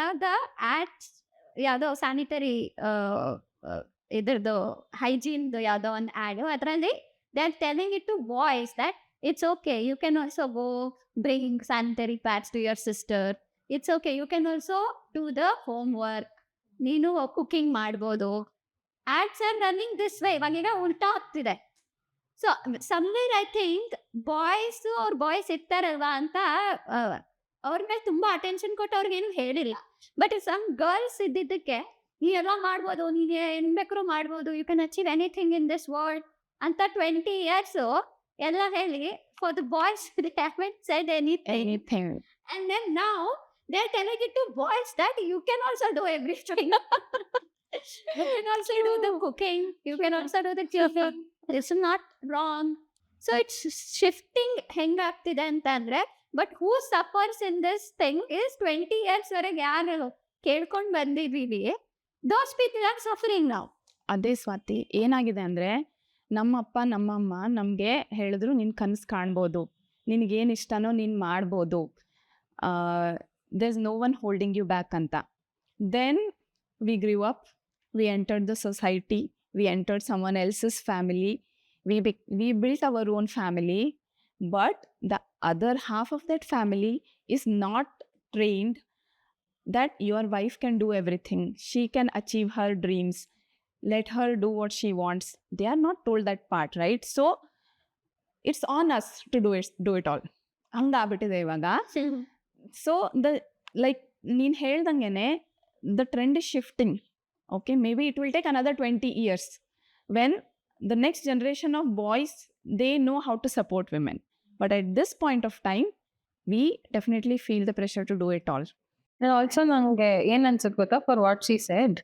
ನಾವು ದ ಆ್ಯಡ್ಸ್ ಯಾವುದೋ ಸ್ಯಾನಿಟರಿ ಇದ್ರದ್ದು ಹೈಜೀನ್ದು ಯಾವುದೋ ಒಂದು ಆ್ಯಡು, ಅದರಲ್ಲಿ they are telling it to boys that it's okay, you can also go bring sanitary pads to your sister, it's okay, you can also do the homework, ನೀನು cooking ಮಾಡ್ಬೋದು. Ads are running this way. ಇವಾಗೀಗ ಉಲ್ಟಾ ಆಗ್ತಿದೆ. So somewhere I think boys ಇರ್ತಾರಲ್ವಾ ಅಂತ ಅವ್ರ ಮೇಲೆ ತುಂಬ ಅಟೆನ್ಷನ್ ಕೊಟ್ಟು ಅವ್ರಿಗೇನು ಹೇಳಿಲ್ಲ. ಬಟ್ ಸಮ್ ಗರ್ಲ್ಸ್ ಇದ್ದಿದ್ದಕ್ಕೆ ನೀನೆಲ್ಲ ಮಾಡ್ಬೋದು, ನೀನು ಏನು ಬೇಕಾದ್ರೂ ಮಾಡ್ಬೋದು, you can achieve anything in this world ಅಂತ 20 years ಎಲ್ಲ ಹೇಳಿ, for the boys they haven't shed anything. And then now they're telling it to boys that you can also do everything. You can also do the cooking, you can also do the cleaning. It's not wrong. So it's shifting ಹೆಂಗಾಗ್ತಿದೆ ಅಂತಂದ್ರೆ, but who suffers in this thing is 20 years ವರೆಗೆ ಯಾರು ಕೇಳ್ಕೊಂಡು ಬಂದಿದ್ದೀವಿ, those people are suffering ನಾವು. ಅದೇ ಸ್ವಾತಿ, ಏನಾಗಿದೆ ಅಂದರೆ, ನಮ್ಮಪ್ಪ ನಮ್ಮಮ್ಮ ನಮಗೆ ಹೇಳಿದ್ರು, ನಿನ್ನ ಕನಸು ಕಾಣ್ಬೋದು, ನಿನಗೇನು ಇಷ್ಟನೋ ನೀನು ಮಾಡ್ಬೋದು, there is no one holding you back ಅಂತ. Then we grew up, we entered the society, we entered someone else's family, we built our own family, but the other half of that family is not trained that your wife can do everything, she can achieve her dreams, let her do what she wants. They are not told that part, right? So it's on us to do it all. ಹಂಗಾಗ್ಬಿಟ್ಟಿದೆ ಇವಾಗ. So the like ನೀನು ಹೇಳ್ದಂಗೆ the trend is shifting. Okay, maybe it will take another 20 years when the next generation of boys, they know how to support women. But at this point of time, we definitely feel the pressure to do it all. And also ನಂಗೆ ಏನ್ ಅನ್ಸುತ್ತೆ ಗೊತ್ತಾ, for what she said,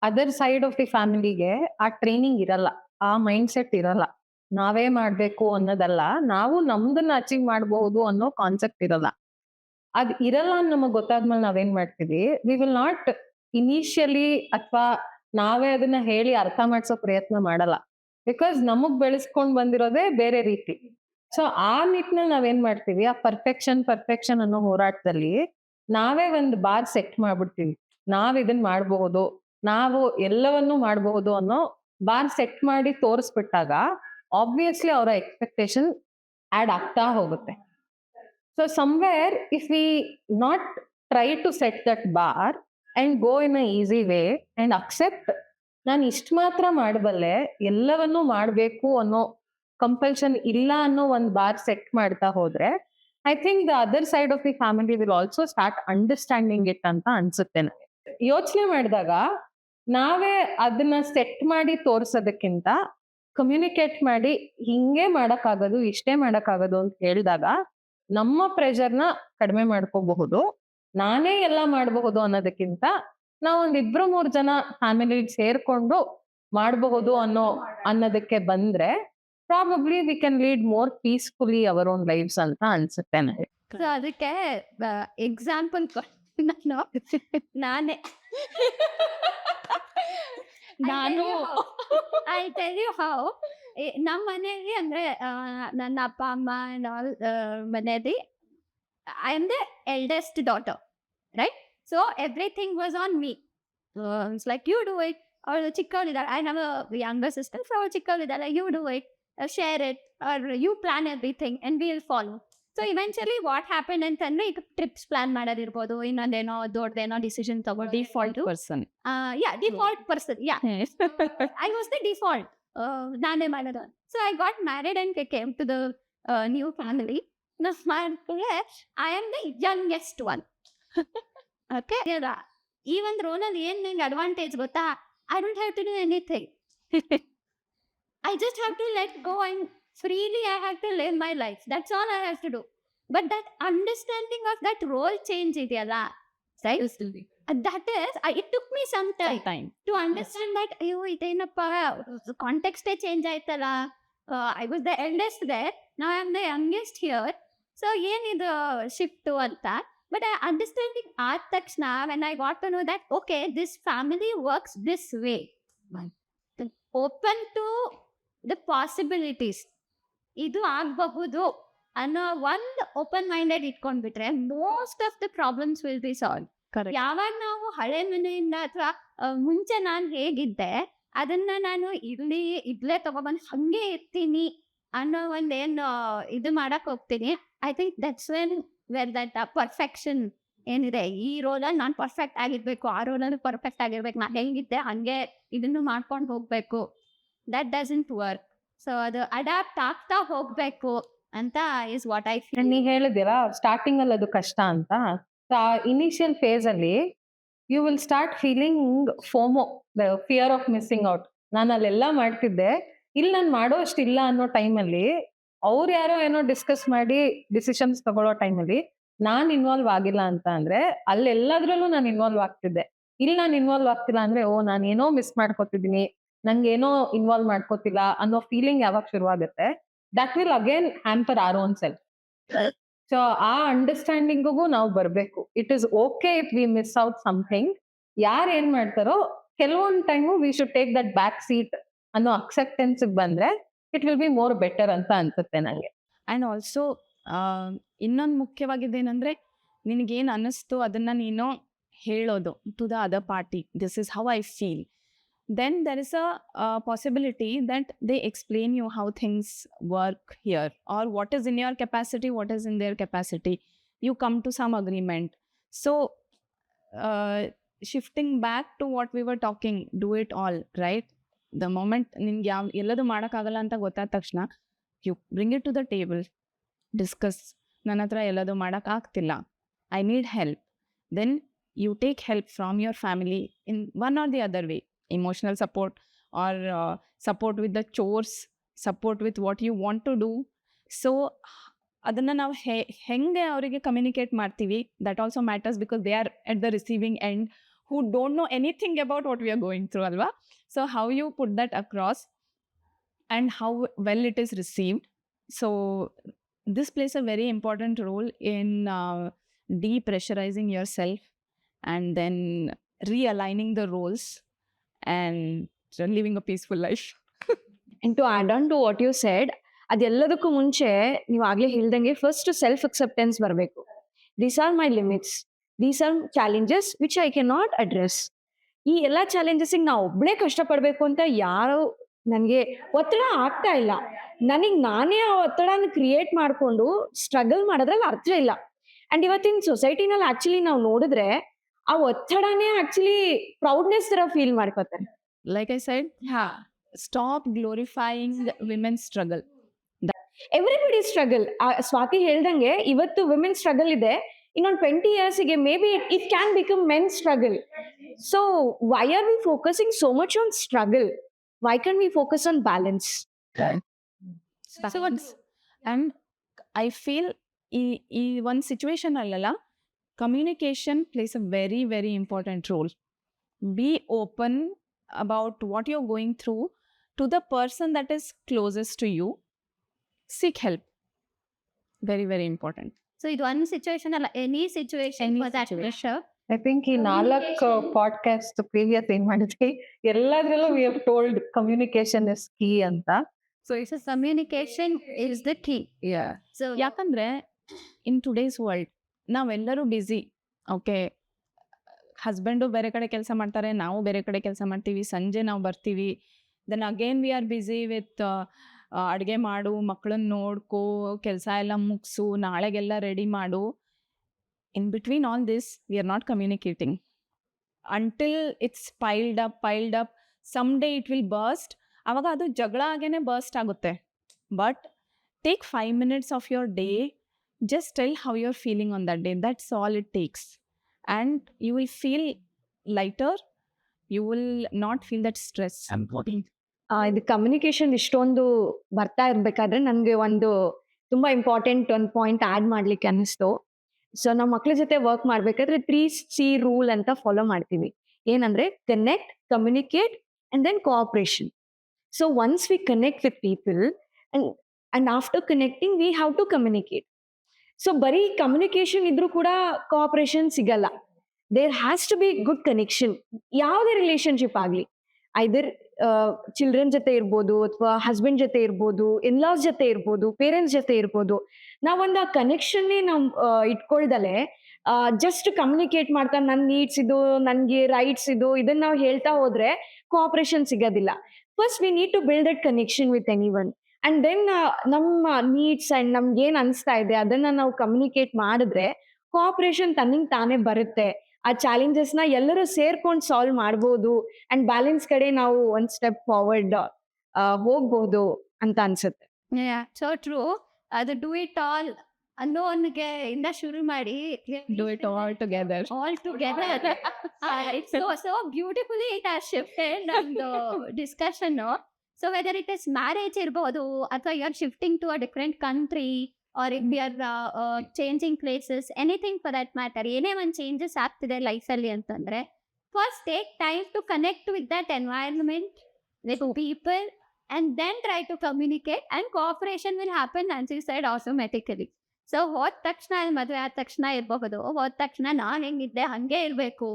other side of the ಫ್ಯಾಮಿಲಿಗೆ ಆ training ಇರಲ್ಲ, ಆ mind set ಇರಲ್ಲ, ನಾವೇ ಮಾಡ್ಬೇಕು ಅನ್ನೋದಲ್ಲ, ನಾವು ನಮ್ದನ್ನ ಅಚೀವ್ ಮಾಡಬಹುದು ಅನ್ನೋ ಕಾನ್ಸೆಪ್ಟ್ ಇರಲ್ಲ. ಅದ್ ಇರಲ್ಲ ನಮಗ್ ಗೊತ್ತಾದ್ಮೇಲೆ ನಾವೇನ್ ಮಾಡ್ತೀವಿ, ವಿ ವಿಲ್ ನಾಟ್ ಇನಿಷಿಯಲಿ ಅಥವಾ ನಾವೇ ಅದನ್ನ ಹೇಳಿ ಅರ್ಥ ಮಾಡ್ಸೋ ಪ್ರಯತ್ನ ಮಾಡಲ್ಲ, ಬಿಕಾಸ್ ನಮಗ್ ಬೆಳೆಸ್ಕೊಂಡ್ ಬಂದಿರೋದೇ ಬೇರೆ ರೀತಿ. ಸೊ ಆ ನಿಟ್ಟಿನಲ್ಲಿ ನಾವೇನ್ ಮಾಡ್ತೀವಿ, ಆ ಪರ್ಫೆಕ್ಷನ್ ಅನ್ನೋ ಹೋರಾಟದಲ್ಲಿ ನಾವೇ ಒಂದು ಬಾರ್ ಸೆಟ್ ಮಾಡ್ಬಿಡ್ತೀವಿ, ನಾವ್ ಇದನ್ ಮಾಡಬಹುದು, ನಾವು ಎಲ್ಲವನ್ನೂ ಮಾಡಬಹುದು ಅನ್ನೋ ಬಾರ್ ಸೆಟ್ ಮಾಡಿ ತೋರಿಸ್ಬಿಟ್ಟಾಗ ಆಬ್ವಿಯಸ್ಲಿ ಅವರ ಎಕ್ಸ್ಪೆಕ್ಟೇಷನ್ ಆಡ್ ಆಗ್ತಾ ಹೋಗುತ್ತೆ. So somewhere if we not try to set that bar and go in a easy way and accept, ನಾನು ಇಷ್ಟ ಮಾತ್ರ ಮಾಡಬಲ್ಲೆ, ಎಲ್ಲವನ್ನೂ ಮಾಡಬೇಕು ಅನ್ನೋ ಕಂಪಲ್ಷನ್ ಇಲ್ಲ ಅನ್ನೋ ಒಂದು ಬಾರ್ ಸೆಟ್ ಮಾಡ್ತಾ ಹೋದ್ರೆ, I think the other side of the family will also start understanding it ಅಂತ ಅನ್ಸುತ್ತೆ ನನಗೆ. ಯೋಚನೆ ಮಾಡಿದಾಗ ನಾವೇ ಅದನ್ನ ಸೆಟ್ ಮಾಡಿ ತೋರ್ಸೋದಕ್ಕಿಂತ ಕಮ್ಯುನಿಕೇಟ್ ಮಾಡಿ ಹಿಂಗೆ ಮಾಡಕ್ಕಾಗೋದು ಇಷ್ಟೇ ಮಾಡಕ್ಕಾಗೋದು ಅಂತ ಹೇಳಿದಾಗ ನಮ್ಮ ಪ್ರೆಷರ್ನ ಕಡಿಮೆ ಮಾಡ್ಕೋಬಹುದು. ನಾನೇ ಎಲ್ಲ ಮಾಡಬಹುದು ಅನ್ನೋದಕ್ಕಿಂತ ನಾವ್ ಒಂದ್ 2-3 ಜನ ಫ್ಯಾಮಿಲಿ ಸೇರ್ಕೊಂಡು ಮಾಡಬಹುದು ಅನ್ನೋದಕ್ಕೆ ಬಂದ್ರೆ probably we can lead more peacefully our own lives ಅಂತ ಅನ್ಸುತ್ತೆ ನನಗೆ. ಸೊ ಅದಕ್ಕೆ ಎಕ್ಸಾಂಪಲ್ ನಾನೇ ನಾನು ಐ ಟೆಲ್ ಯು ಹೌ. ನಮ್ಮ ಮನೆಯಲ್ಲಿ ಅಂದ್ರೆ ನನ್ನ ಅಪ್ಪ ಅಮ್ಮ ಮನೆಯಲ್ಲಿ I am the eldest daughter, right? So everything was on me. It's like you do it. ಅವಳು ಚಿಕ್ಕವಳಿದ್ದಾಳೆ, I have a younger sister, so ಅವಳು ಚಿಕ್ಕವಳಿದ್ದಾಳೆ, you do it, share it, or you plan everything and we'll follow. So eventually what happened ಅಂತಂದ್ರೆ ಈಗ trips plan ಮಾಡೋದಿರ್ಬೋದು, ಇನ್ನೊಂದೇನೋ ದೊಡ್ಡದೇನೋ decision ತಗೊಂಡು default person. Default person, I was the default, ನಾನೇ ಮಾಡೋದು. So I got married and came to the new family. ಮಾಡಿದ್ರೆ I am the youngest one. Okay, ಈ ಒಂದು ರೋಲಲ್ಲಿ ಏನ್ ನಂಗೆ ಅಡ್ವಾಂಟೇಜ್ ಗೊತ್ತಾ? I don't have to do anything. I just have to let go and freely I have to live my life. That's all I have to do. But that understanding of that role change ideyalla, right? That is, it took me some time to understand that, ayyo, idenappa, context change aitala. I was the eldest there, now I am the youngest here. So ಏನಿದು shift ಅಂತ. But I understanding ಆದ ತಕ್ಷಣ when I got to know that, okay, this family works this way. Open to the possibilities, ಇದು ಆಗಬಹುದು ಅನ್ನೋ ಒಂದು open minded ಇಟ್ಕೊಂಡ್ಬಿಟ್ರೆ most of the problems will be solve. ಯಾವಾಗ ನಾವು ಹಳೆ ಮನೆಯಿಂದ ಅಥವಾ ಮುಂಚೆ ನಾನು ಹೇಗಿದ್ದೆ ಅದನ್ನ ನಾನು ಇಲ್ಲೇ ತಗೊಬಂದು ಹಂಗೆ ಇರ್ತೀನಿ ಅನ್ನೋ ಒಂದೇನು ಇದು ಮಾಡಕ್ ಹೋಗ್ತೀನಿ. I think that's where that perfection ಏನಿದೆ, ಈ ರೋಲಲ್ಲಿ ನಾನು ಪರ್ಫೆಕ್ಟ್ ಆಗಿರ್ಬೇಕು, ಆ ರೋಲಲ್ಲಿ ಪರ್ಫೆಕ್ಟ್ ಆಗಿರ್ಬೇಕು, ನಾನು ಹೆಂಗಿದ್ದೆ ಹಂಗೆ ಇದನ್ನು ಮಾಡ್ಕೊಂಡು ಹೋಗ್ಬೇಕು, ದಟ್ ಡಸಂಟ್ ವರ್ಕ್. ಸೊ ಅದು ಅಡಾಪ್ಟ್ ಆಗ್ತಾ ಹೋಗ್ಬೇಕು ಅಂತ ಇಸ್ ವಾಟ್ ಐ ಫೀಲ್. ನೀ ಹೇಳಿದಿರಾ ಸ್ಟಾರ್ಟಿಂಗ್ ಅಲ್ಲಿ ಅದು ಕಷ್ಟ ಅಂತ. ಇನಿಷಿಯಲ್ ಫೇಸ್ ಅಲ್ಲಿ you will start feeling FOMO, fear of missing out. ನಾನು ಅಲ್ಲೆಲ್ಲ ಮಾಡ್ತಿದ್ದೆ, ಇಲ್ಲಿ ನಾನು ಮಾಡೋ ಅಷ್ಟಿಲ್ಲ ಅನ್ನೋ ಟೈಮಲ್ಲಿ ಅವ್ರು ಯಾರೋ ಏನೋ ಡಿಸ್ಕಸ್ ಮಾಡಿ ಡಿಸಿಷನ್ಸ್ ತಗೊಳ್ಳೋ ಟೈಮಲ್ಲಿ ನಾನ್ ಇನ್ವಾಲ್ವ್ ಆಗಿಲ್ಲ ಅಂತ ಅಂದ್ರೆ ಅಲ್ಲೆಲ್ಲದ್ರಲ್ಲೂ ನಾನು ಇನ್ವಾಲ್ವ್ ಆಗ್ತಿದ್ದೆ. ಇಲ್ಲಿ ನಾನು ಇನ್ವಾಲ್ವ್ ಆಗ್ತಿಲ್ಲ ಅಂದ್ರೆ ನಾನು ಏನೋ ಮಿಸ್ ಮಾಡ್ಕೊತಿದ್ದೀನಿ, ನಂಗೇನೋ ಇನ್ವಾಲ್ವ್ ಮಾಡ್ಕೋತಿಲ್ಲ ಅನ್ನೋ ಫೀಲಿಂಗ್ ಯಾವಾಗ ಶುರುವಾಗುತ್ತೆ, that will again hamper our own self. So ಆ ಅಂಡರ್ಸ್ಟ್ಯಾಂಡಿಂಗಿಗೂ ನಾವು ಬರ್ಬೇಕು. It is okay if we miss out something. ಯಾರು ಏನ್ ಮಾಡ್ತಾರೋ ಕೆಲವೊಂದು time we should take that back seat ಅನ್ನೋ ಅಕ್ಸೆಪ್ಟೆನ್ಸ್ ಬಂದ್ರೆ it will be more better ಅಂತ ಅನ್ಸುತ್ತೆ ನಂಗೆ. ಆ್ಯಂಡ್ ಆಲ್ಸೋ ಇನ್ನೊಂದು ಮುಖ್ಯವಾಗಿದ್ದೇನೆಂದರೆ, ನಿನಗೇನು ಅನ್ನಿಸ್ತು ಅದನ್ನು ನೀನು ಹೇಳೋದು to the other party, this is how I feel. Then there is a possibility that they explain you how things work here, or what is in your capacity, what is in their capacity. You come to some agreement. So shifting back to what we were talking, do it all, right? The moment ನಿನ್ಗೆ ಎಲ್ಲದು ಮಾಡೋಕ್ಕಾಗಲ್ಲ ಅಂತ ಗೊತ್ತಾದ ತಕ್ಷಣ you bring it to the table, discuss. ನನ್ನ ಹತ್ರ ಎಲ್ಲದು ಮಾಡೋಕ್ಕಾಗ್ತಿಲ್ಲ, I need help. Then you take help from your family in one or the other way. Emotional support, or support with the chores, support with what you want to do. So ಅದನ್ನ ನಾವು ಹೆಂಗೆ ಅವರಿಗೆ communicate ಮಾಡ್ತೀವಿ, that also matters, because they are at the receiving end who don't know anything about what we are going through, alva. So how you put that across and how well it is received. So this plays a very important role in depressurizing yourself and then realigning the roles and living a peaceful life. And to add on to what you said, ಅದೆಲ್ಲದಕ್ಕೂ ಮುಂಚೆ ನೀವು ಆಗ್ಲೇ ಹೇಳ್ದಂಗೆ first self acceptance ಬರಬೇಕು. These are my limits, these are challenges which I can not address. ಈ ಎಲ್ಲ ಚಾಲೆಂಜಸ್ಸಿಗೆ ನಾವು ಒಬ್ಬಳೇ ಕಷ್ಟಪಡಬೇಕು ಅಂತ ಯಾರು ನನಗೆ ಒತ್ತಡ ಆಗ್ತಾ ಇಲ್ಲ. ನನಗೆ ನಾನೇ ಆ ಒತ್ತಡನ ಕ್ರಿಯೇಟ್ ಮಾಡಿಕೊಂಡು ಸ್ಟ್ರಗಲ್ ಮಾಡೋದ್ರಲ್ಲಿ ಅರ್ಥ ಇಲ್ಲ. ಅಂಡ್ ಇವತ್ತಿನ ಸೊಸೈಟಿನಲ್ಲಿ ಆಕ್ಚುಲಿ ನಾವು ನೋಡಿದ್ರೆ ಆ ಒತ್ತಡನೇ ಆಕ್ಚುಲಿ ಪ್ರೌಡ್ನೆಸ್ ತರ ಫೀಲ್ ಮಾಡ್ಕೋತಾರೆ. Like I said, stop glorifying women's struggle. Everybody struggle. Swathi ಹೇಳ್ದಂಗೆ ಇವತ್ತು ವಿಮೆನ್ ಸ್ಟ್ರಗಲ್ ಇದೆ, ಇನ್ನೊಂದು 20 yearsಗೆ maybe it can become men struggle. So why are we focusing so much on struggle? Why can't we focus on balance? So and I feel ಈ ಒಂದು situation ಅಲ್ಲೆಲ್ಲ communication plays a very very important role. Be open about what you are going through to the person that is closest to you. Seek help. Very very important. So ಇದು ಒಂದು situation ಅಲ್ಲ, any situation for that matter. I think ಈ 4 podcast previous ಏನ್ ಮಾಡಿದ್ವಿ ಎಲ್ಲದ್ರಲ್ಲೂ we have told communication is key ಅಂತ. So communication is the key. Yeah. So ಯಾಕಂದ್ರೆ in today's world ನಾವೆಲ್ಲರೂ ಬ್ಯುಸಿ. ಓಕೆ, ಹಸ್ಬೆಂಡು ಬೇರೆ ಕಡೆ ಕೆಲಸ ಮಾಡ್ತಾರೆ, ನಾವು ಬೇರೆ ಕಡೆ ಕೆಲಸ ಮಾಡ್ತೀವಿ, ಸಂಜೆ ನಾವು ಬರ್ತೀವಿ. Then again we are busy with ಅಡುಗೆ ಮಾಡು, ಮಕ್ಕಳನ್ನ ನೋಡ್ಕೋ, ಕೆಲಸ ಎಲ್ಲ ಮುಗಿಸು, ನಾಳೆಗೆಲ್ಲ ರೆಡಿ ಮಾಡು. In between all this we are not communicating until it's piled up someday it will burst. ಆವಾಗ ಅದು ಜಗಳ ಆಗೇನೆ ಬರ್ಸ್ಟ್ ಆಗುತ್ತೆ. But take 5 minutes off your day, just tell how you are feeling on that day. That's all it takes. And you will feel lighter. You will not feel that stress. ಇದು communication ಇಷ್ಟೊಂದು ಬರ್ತಾ ಇರ್ಬೇಕಾದ್ರೆ ನನಗೆ ಒಂದು ತುಂಬಾ important ಒಂದು point add ಮಾಡ್ಲಿಕ್ಕೆ ಅನ್ನಿಸ್ತು. ಸೊ ನಾವು ಮಕ್ಳ ಜೊತೆ ವರ್ಕ್ ಮಾಡ್ಬೇಕಾದ್ರೆ 3C ರೂಲ್ ಅಂತ ಫಾಲೋ ಮಾಡ್ತೀವಿ. ಏನಂದ್ರೆ connect, communicate and then cooperation. So once we connect with people and after connecting we have to communicate. So bari communication idru kuda cooperation sigalla. There has to be good connection. Yavade relationship agli, either children jate irbodu athwa husband jate irbodu, in-laws jate irbodu, parents jate irbodu. Now ಒಂದು connection ನಾವು ಇಟ್ಕೊಳ್ದಲೆ just communicate ಮಾಡ್ತಾ ನನ್ನ needs ಇದು, ನನಗೆ rights ಇದು, ಇದನ್ನ ನಾವು ಹೇಳ್ತಾ ಹೋದ್ರೆ ಕೋಆಪರೇಷನ್ ಸಿಗೋದಿಲ್ಲ. First we need to build that connection with anyone and then ನಮ್ಮ ನೀಡ್ಸ್ ಅಂಡ್ ನಮ್ಗೆ ಏನ್ ಅನಿಸ್ತಾ ಇದೆ ಅದನ್ನ ನಾವು ಕಮ್ಯುನಿಕೇಟ್ ಮಾಡಿದ್ರೆ ಕೋಆಪರೇಷನ್ ತನ್ನಿಂಗ್ ತಾನೇ ಬರುತ್ತೆ. ಆ ಚಾಲೆಂಜಸ್ನ ಎಲ್ಲರೂ ಸೇರ್ಕೊಂಡು ಸಾಲ್ವ್ ಮಾಡ್ಬೋದು ಅಂಡ್ ಬ್ಯಾಲೆನ್ಸ್ ಕಡೆ ನಾವು ಒಂದ್ ಸ್ಟೆಪ್ ಫಾರ್ವರ್ಡ್ ಹೋಗ್ಬೋದು ಅಂತ ಅನ್ಸುತ್ತೆ. So true. ಅದು ಡೂ ಇಟ್ ಆಲ್ ಅನ್ನೋನ್ಗೆ ಇಂದ ಶುರು ಮಾಡಿ Do it all together. all together. It's so beautifully it has shifted ನಮ್ದು discussion. So whether it is marriage ಇರ್ಬೋದು ಅಥವಾ you are shifting to a different country or if you are changing places, anything for that matter, ಏನೇ ಒಂದು changes ಆಗ್ತಿದೆ ಲೈಫಲ್ಲಿ ಅಂತಂದ್ರೆ first take time to connect with that environment, with people, and then try to communicate and cooperation will happen, as you said, automatically. So ಹೋದ ತಕ್ಷಣ ಮದುವೆ ಆದ ತಕ್ಷಣ ಇರಬಹುದು, ಹೋದ ತಕ್ಷಣ ನಾನು ಹೆಂಗಿದ್ದೆ ಹಾಗೆ ಇರಬೇಕು,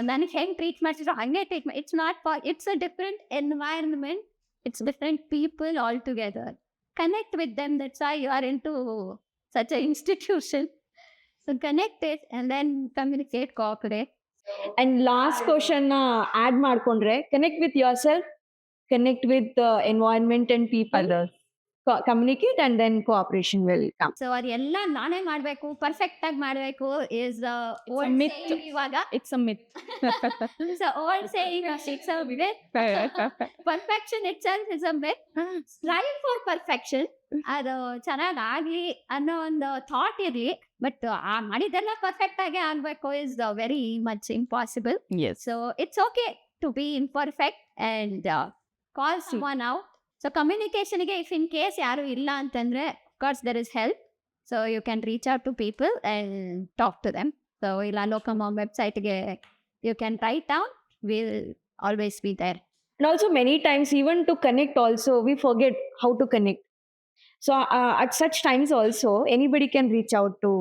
ನನಗೆ ಹೆಂಗೆ ಟ್ರೀಟ್ ಮಾಡ್ತಿದ್ರು ಹಾಗೆ ಟ್ರೀಟ್ ಮಾಡಿ. It's not it's a different environment, it's different people all together. Connect with them, that's why you are into such a institution. So connect it and then communicate, cooperate. And last question add ಮಾಡ್ಕೊಂಡ್ರೆ connect with yourself, connect with the environment and people, communicate, and then cooperation will come. So ಅದೆಲ್ಲ ನಾನೇ ಮಾಡಬೇಕು, perfect ಆಗಿ ಮಾಡಬೇಕು is old myth. saying ಇವಾಗ. It's a myth. So old saying, it's a myth. Perfection itself is a myth. Strive for perfection. ಅದು ಚೆನ್ನಾಗಿ ಆಗ್ಲಿ ಅನ್ನೋ ಒಂದು ಥಾಟ್ ಇರ್ಲಿ, ಬಟ್ ಆ ಮಾಡಿದೆಲ್ಲ ಪರ್ಫೆಕ್ಟ್ ಆಗಿ ಆಗ್ಬೇಕು is very much impossible. Yes. So it's okay to be imperfect and call someone out. So communication ಗೆ if in case ಯಾರು ಇಲ್ಲ ಅಂತಂದ್ರೆ of course there is help. So you can reach out to people and talk to them. So ಇಲ್ಲ ಲೋಕಮಾಮ್ ವೆಬ್ಸೈಟ್ಗೆ you can write down, we'll always be there. And also many times even to connect also we forget how to connect. So at such times also anybody can reach out to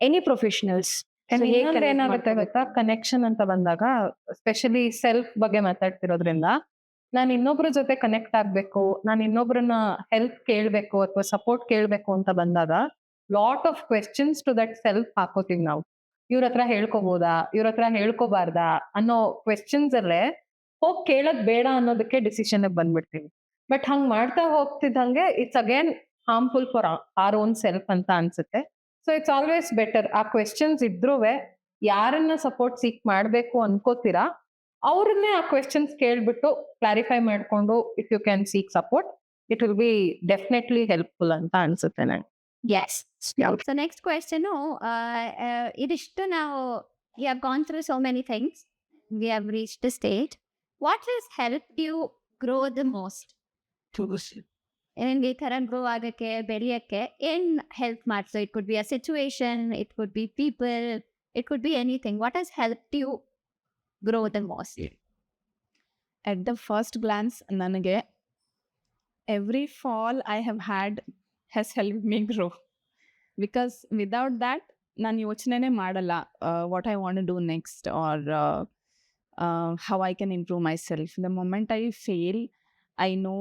any professionals. So ಇನ್ನೊಂದು ಏನಾಗುತ್ತೆ ಗೊತ್ತಾ, connection ಅಂತ ಬಂದಾಗ specially self ಬಗ್ಗೆ ಮಾತಾಡ್ತಿರೋದ್ರಿಂದ ನಾನು ಇನ್ನೊಬ್ರ ಜೊತೆ connect ಆಗ್ಬೇಕು, ನಾನು ಇನ್ನೊಬ್ರನ್ನ ಹೆಲ್ಪ್ ಕೇಳ್ಬೇಕು ಅಥವಾ ಸಪೋರ್ಟ್ ಕೇಳ್ಬೇಕು ಅಂತ ಬಂದಾಗ lot of questions to that self ಹಾಕೋತೀವಿ ನಾವು. ಇವ್ರ ಹತ್ರ ಹೇಳ್ಕೋಬೋದಾ, ಇವ್ರ ಹತ್ರ ಹೇಳ್ಕೋಬಾರ್ದಾ ಅನ್ನೋ ಕ್ವೆಶ್ಚನ್ಸ್ ಅಲ್ಲೇ ಹೋಗಿ ಕೇಳೋದ್ ಬೇಡ ಅನ್ನೋದಕ್ಕೆ ಡಿಸಿಷನ್ ಬಂದ್ಬಿಡ್ತೀವಿ. ಬಟ್ ಹಂಗ್ ಮಾಡ್ತಾ ಹೋಗ್ತಿದ್ದಂಗೆ it's again harmful for our own self ಅಂತ ಅನ್ಸುತ್ತೆ. ಸೊ ಇಟ್ಸ್ ಆಲ್ವೇಸ್ ಬೆಟರ್ ಆ ಕ್ವೆಶ್ಚನ್ಸ್ ಇದ್ರೂ ಯಾರನ್ನ ಸಪೋರ್ಟ್ ಸೀಕ್ ಮಾಡ್ಬೇಕು ಅನ್ಕೋತೀರಾ ಅವ್ರನ್ನೇ ಆ ಕ್ವೆಶ್ಚನ್ಸ್ ಕೇಳ್ಬಿಟ್ಟು ಕ್ಲಾರಿಫೈ ಮಾಡ್ಕೊಂಡು if you can seek support it will be definitely helpful ಅಂತ ಅನ್ಸುತ್ತೆ ನಂಗೆ. Yes. So next question, ಇದಿಷ್ಟು ನಾವು we have gone through so many things. we have reached the stage. What has helped you grow the most? ನಿಮ್ಗೆ ಈ ಥರ grow ಆಗಕ್ಕೆ ಬೆಳೆಯಕ್ಕೆ ಏನ್ ಹೆಲ್ಪ್ ಮಾಡ್ತು? It could be a situation, it could be people, it could be anything. What has help you grow the most? At the first glance, ನನಗೆ every fall I have had has helped me grow. Because without that, ನಾನು ಯೋಚನೆನೇ ಮಾಡಲ್ಲ what I want to do next or how I can improve myself. The moment I fail, I know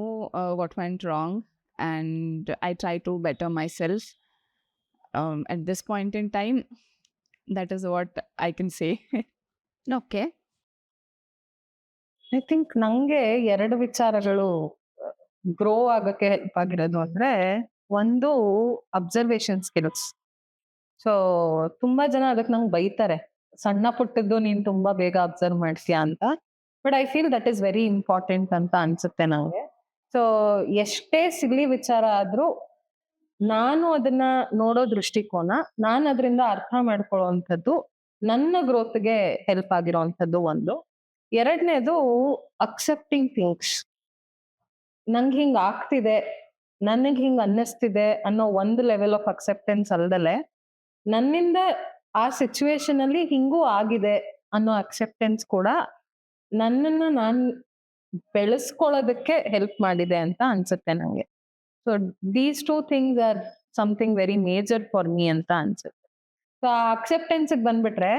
what went wrong and I try to better myself. At this point in time, that is what I can say. Okay. I think ನಂಗೆ 2 ವಿಚಾರಗಳು grow ಆಗಕ್ಕೆ help ಆಗಿರೋದು ಅಂದ್ರೆ, ಒಂದು observation skills. So ತುಂಬಾ ಜನ ಅದಕ್ಕೆ ನಂಗೆ ಬೈತಾರೆ, ಸಣ್ಣ ಪುಟ್ಟದ್ದು ನೀನ್ ತುಂಬಾ ಬೇಗ ಅಬ್ಸರ್ವ್ ಮಾಡ್ತೀಯಾ ಅಂತ. But I feel that is very important ಅಂತ ಅನ್ಸುತ್ತೆ ನಂಗೆ. ಸೊ ಎಷ್ಟೇ ಸಿಗ್ಲಿ ವಿಚಾರ ಆದ್ರೂ ನಾನು ಅದನ್ನ ನೋಡೋ ದೃಷ್ಟಿಕೋನ, ನಾನು ಅದರಿಂದ ಅರ್ಥ ಮಾಡ್ಕೊಳ್ಳೋವಂಥದ್ದು ನನ್ನ ಗ್ರೋತ್ಗೆ ಹೆಲ್ಪ್ ಆಗಿರೋವಂಥದ್ದು ಒಂದು. ಎರಡನೇದು ಅಕ್ಸೆಪ್ಟಿಂಗ್ ಥಿಂಗ್ಸ್. ನಂಗೆ ಹಿಂಗ್ ಆಗ್ತಿದೆ, ನನಗೆ ಹಿಂಗ್ ಅನ್ನಿಸ್ತಿದೆ ಅನ್ನೋ ಒಂದು ಲೆವೆಲ್ ಆಫ್ ಅಕ್ಸೆಪ್ಟೆನ್ಸ್ ಅಲ್ದಲೆ, ನನ್ನಿಂದ ಆ ಸಿಚುವೇಶನ್ ಅಲ್ಲಿ ಹಿಂಗೂ ಆಗಿದೆ ಅನ್ನೋ ಅಕ್ಸೆಪ್ಟೆನ್ಸ್ ಕೂಡ ನನ್ನನ್ನ ನಾನು ಬೆಳೆಸ್ಕೊಳ್ಳೋದಕ್ಕೆ ಹೆಲ್ಪ್ ಮಾಡಿದೆ ಅಂತ ಅನ್ಸುತ್ತೆ ನಂಗೆ. So these 2 things are something very major for me ಅಂತ ಅನ್ಸುತ್ತೆ. ಸೊ ಆ ಅಕ್ಸೆಪ್ಟೆನ್ಸ್ ಬಂದ್ಬಿಟ್ರೆ